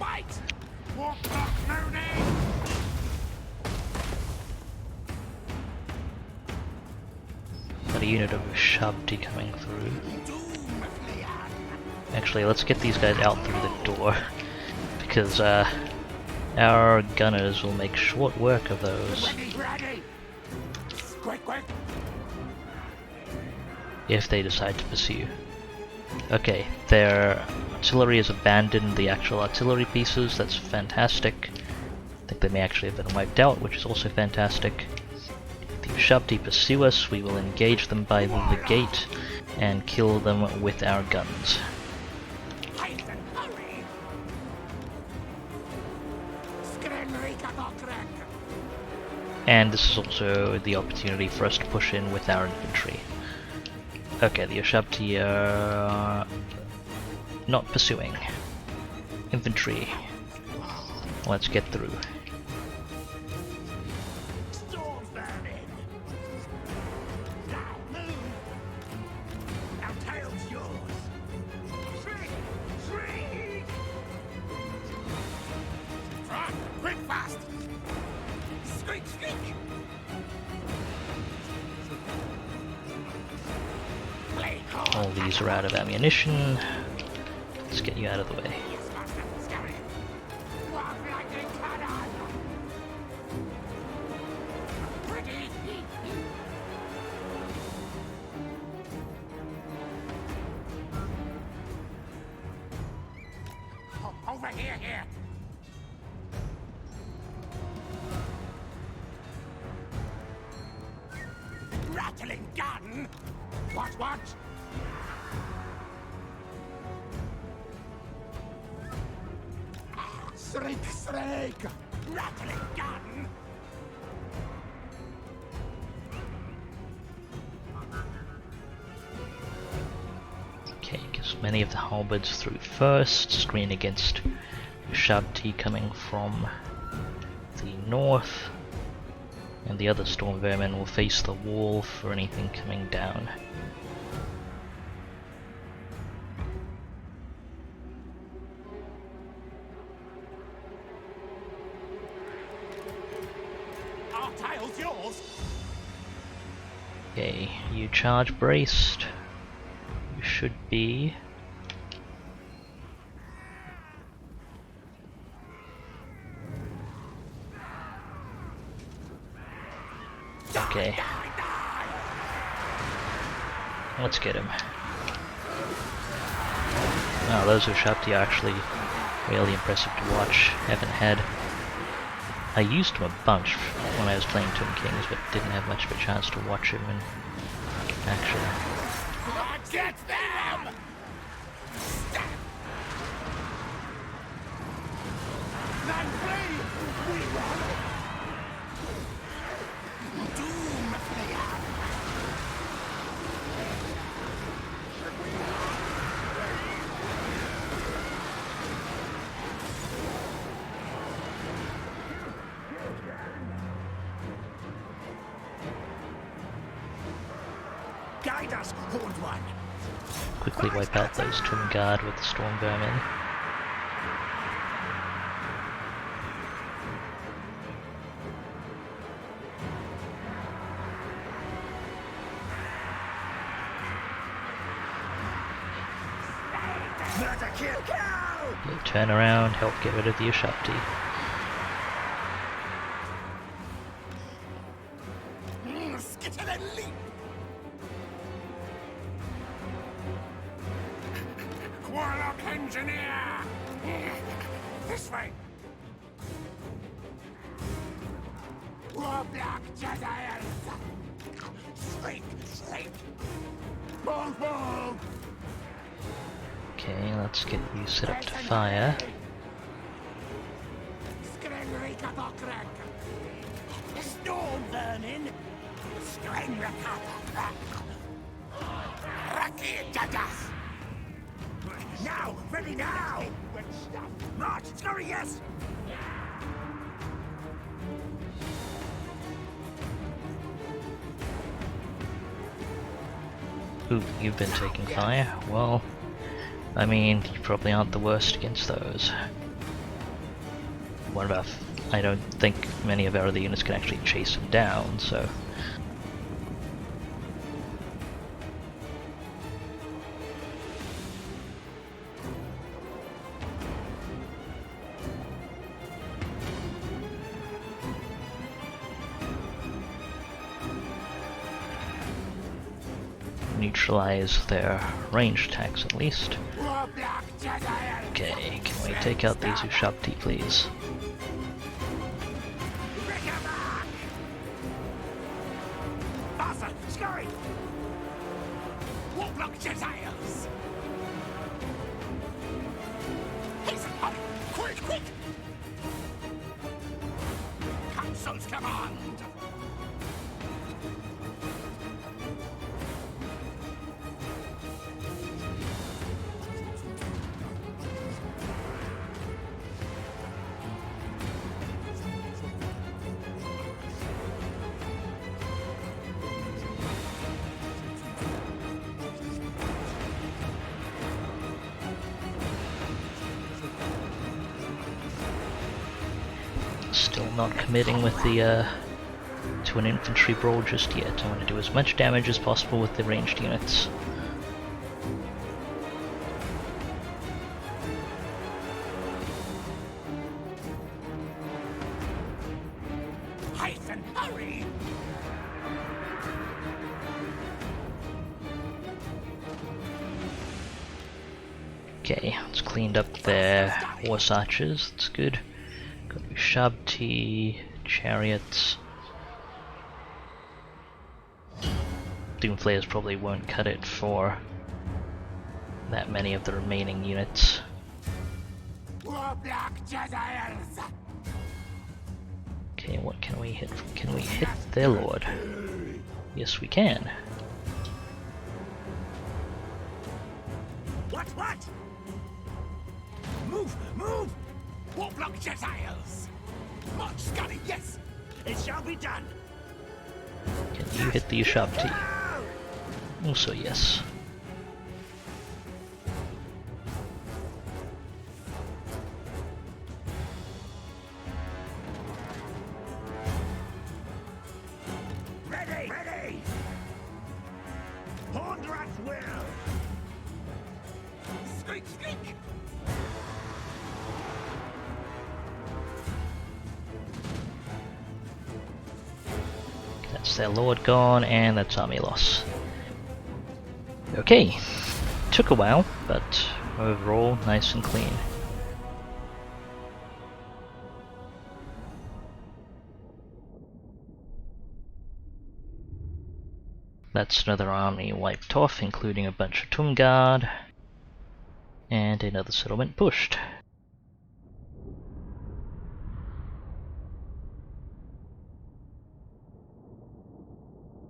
Got a unit of Shabti coming through. Actually, let's get these guys out through the door. Because our gunners will make short work of those. If they decide to pursue. Okay, their artillery has abandoned the actual artillery pieces. That's fantastic. I think they may actually have been wiped out, which is also fantastic. If the Shabti pursue us, we will engage them by the gate and kill them with our guns. And this is also the opportunity for us to push in with our infantry. Okay, the Shabti are not pursuing. Infantry. Let's get through. All these are out of ammunition. Let's get you out of the way. Over here. Rattling gun? What? Shriek! Rattling gun! Okay, get many of the halberds through first, screen against Shabti coming from the north, and the other storm vermin will face the wall for anything coming down. Our tile's yours! Okay, you charge braced. You should be. Okay. Let's get him. Oh, those Ushabti are actually Really impressive to watch. I used him a bunch when I was playing Tomb Kings, but didn't have much of a chance to watch him in action. Get them! Then flee! We run! Doom flayer! Guide us, Horned One! Quickly wipe out those Tomb Guard with the Storm Vermin. Murder, kill, kill! You turn around, help get rid of the Ushapti. Skittle and leap! Warlock Engineer! This way! War Black Jedi! Sleep, sleep! Bong, bong! Okay, let's get you set up to fire. Skrenrika Bokrek! Storm Vermin! Skrenrika Bokrek! Raki Jadas! Now! Ready now! March! Scurry, yes! Ooh, you've been taking fire? Well, I mean, you probably aren't the worst against those. What about... I don't think many of our other units can actually chase them down, so... neutralize their range attacks at least. War Black Jedi! Okay, can we take out these Ushapti, please? Rickaback! Faster! Scurry! Warlock Jediles! Hasten, hurry! Quick, quick! Council's command! Still not committing with the to an infantry brawl just yet. I want to do as much damage as possible with the ranged units. Hasten, hurry! Okay, it's cleaned up their horse archers. That's good. Got Ushabti, chariots. Doomflayers probably won't cut it for that many of the remaining units. War Black Jediles! Okay, what can we hit? Can we hit their lord? Yes, we can. What? Move, move! Warlock Jediles! March, Scuddy, yes! It shall be done! Can you hit the Ushabti? Also yes. Ready, ready! Horned at will! Squeak, squeak! That's their lord gone, and that's army loss. Okay, took a while, but overall nice and clean. That's another army wiped off, including a bunch of Tomb Guard, and another settlement pushed.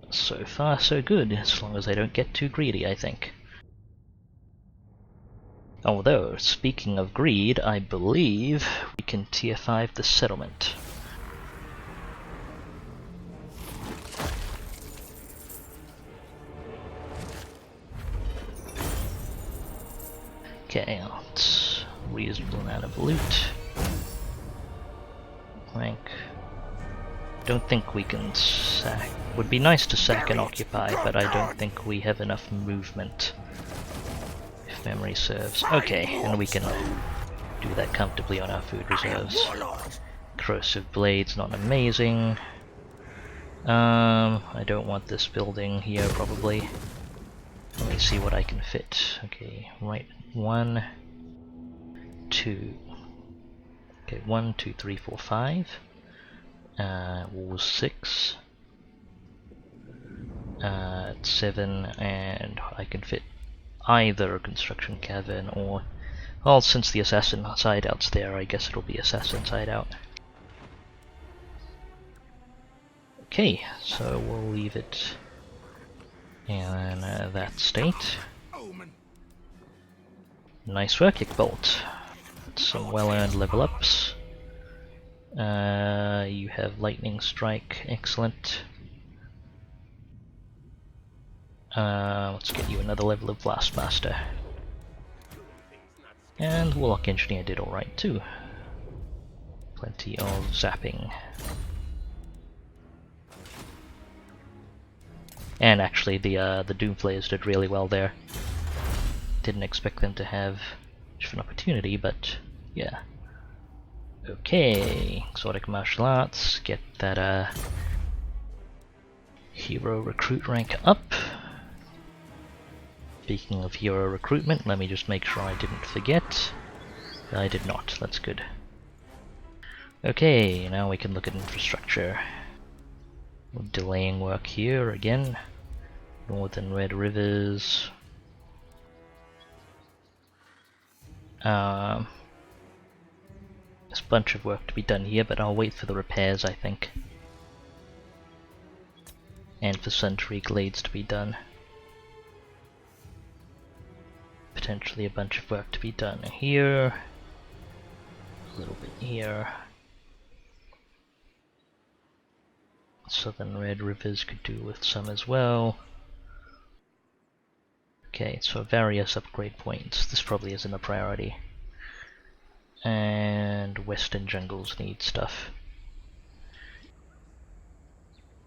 So far so good, as long as I don't get too greedy, I think. Although, speaking of greed, I believe we can tier 5 the settlement. Okay, that's a reasonable amount of loot. Like, don't think we can sack. Would be nice to sack and occupy, but I don't think we have enough movement, if memory serves. Okay, and we can do that comfortably on our food reserves. Corrosive Blade's not amazing. I don't want this building here, probably. Let me see what I can fit. Okay, right. 1, 2. Okay, 1, 2, 3, 4, 5. Walls 6. 7, and I can fit either a construction cavern or, well, since the assassin hideout's there, I guess it'll be assassin's hideout. Okay, so we'll leave it in that state. Nice work, Bolt. Some well-earned level ups. You have Lightning Strike, excellent. Let's get you another level of Blastmaster. And Warlock Engineer did alright too. Plenty of zapping. And actually the Doomflayers did really well there. Didn't expect them to have much of an opportunity, but yeah. Okay, Exotic Martial Arts, get that Hero Recruit rank up. Speaking of hero recruitment, let me just make sure I didn't forget. I did not, that's good. Okay, now we can look at infrastructure. We're delaying work here again. Northern Red Rivers. There's a bunch of work to be done here, but I'll wait for the repairs, I think. And for Sentry Glades to be done. Potentially a bunch of work to be done here. A little bit here. Southern Red Rivers could do with some as well. Okay, so various upgrade points. This probably isn't a priority. And Western Jungles need stuff.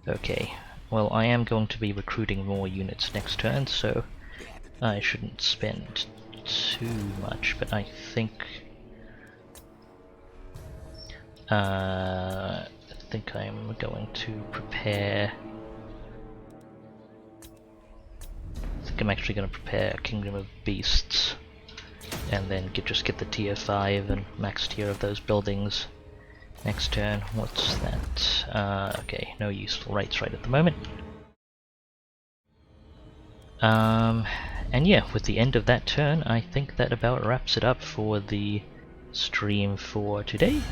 Okay, well, I am going to be recruiting more units next turn, so I shouldn't spend too much, but I think I'm going to prepare. I think I'm actually going to prepare Kingdom of Beasts, and then just get the tier 5 and max tier of those buildings next turn. What's that? Okay, no useful rights right at the moment. And yeah, with the end of that turn, I think that about wraps it up for the stream for today.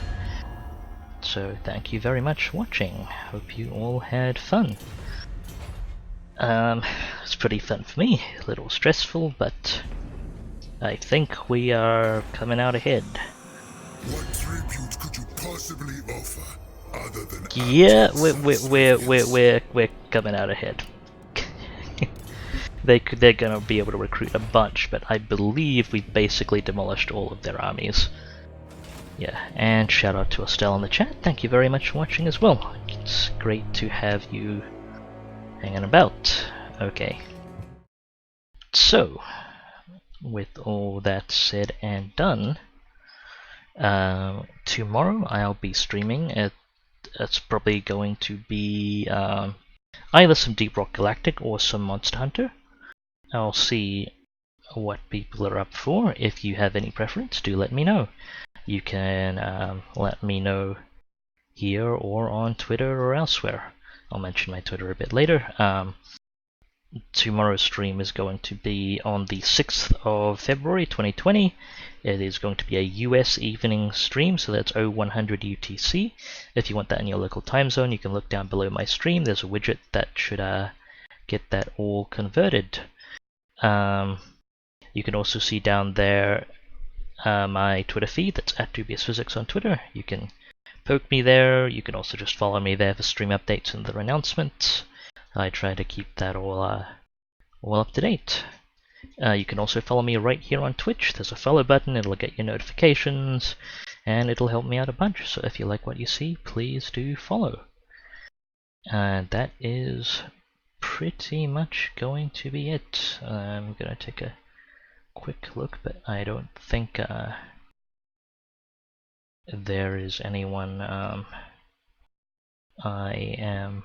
So thank you very much for watching. Hope you all had fun. It's pretty fun for me. A little stressful, but I think we are coming out ahead. What tribute could you possibly offer other than? Yeah, we're coming out ahead. They're gonna be able to recruit a bunch, but I believe we've basically demolished all of their armies. Yeah, and shout out to Estelle in the chat. Thank you very much for watching as well. It's great to have you hanging about. Okay. So, with all that said and done, tomorrow I'll be streaming. It's probably going to be either some Deep Rock Galactic or some Monster Hunter. I'll see what people are up for. If you have any preference, do let me know. You can let me know here or on Twitter or elsewhere. I'll mention my Twitter a bit later. tomorrow's stream is going to be on the 6th of February 2020. It is going to be a US evening stream, so that's 0100 UTC. If you want that in your local time zone, you can look down below my stream. There's a widget that should get that all converted. You can also see down there my Twitter feed, that's at DubiousPhysics on Twitter. You can poke me there. You can also just follow me there for stream updates and their announcements. I try to keep that all up to date. You can also follow me right here on Twitch. There's a follow button, it'll get your notifications, and it'll help me out a bunch. So if you like what you see, please do follow. And that is pretty much going to be it. I'm gonna take a quick look, but I don't think there is anyone I am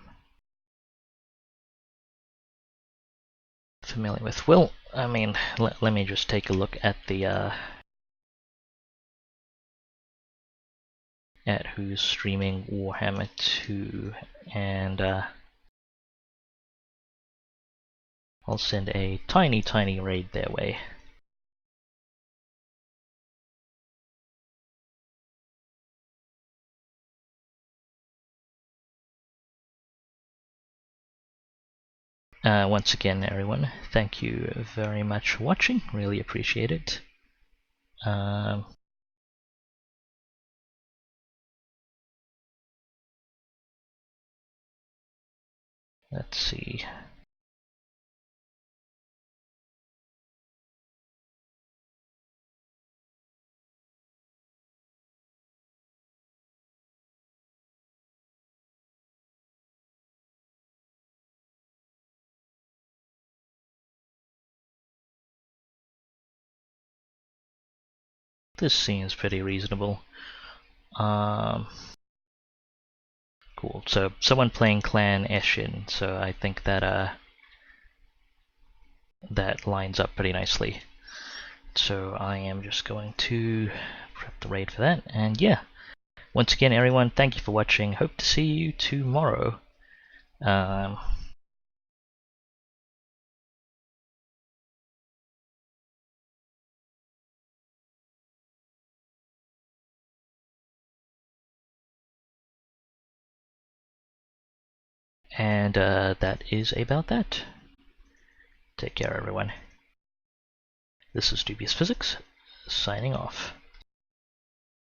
familiar with. Well, I mean, let me just take a look at the at who's streaming Warhammer 2, and I'll send a tiny raid their way. Once again, everyone, thank you very much for watching. Really appreciate it. Let's see. This seems pretty reasonable. Cool. So someone playing Clan Eshin. So I think that that lines up pretty nicely. So I am just going to prep the raid for that. And yeah, once again, everyone, thank you for watching. Hope to see you tomorrow. And that is about that. Take care, everyone. This is DubiousPhysics, signing off.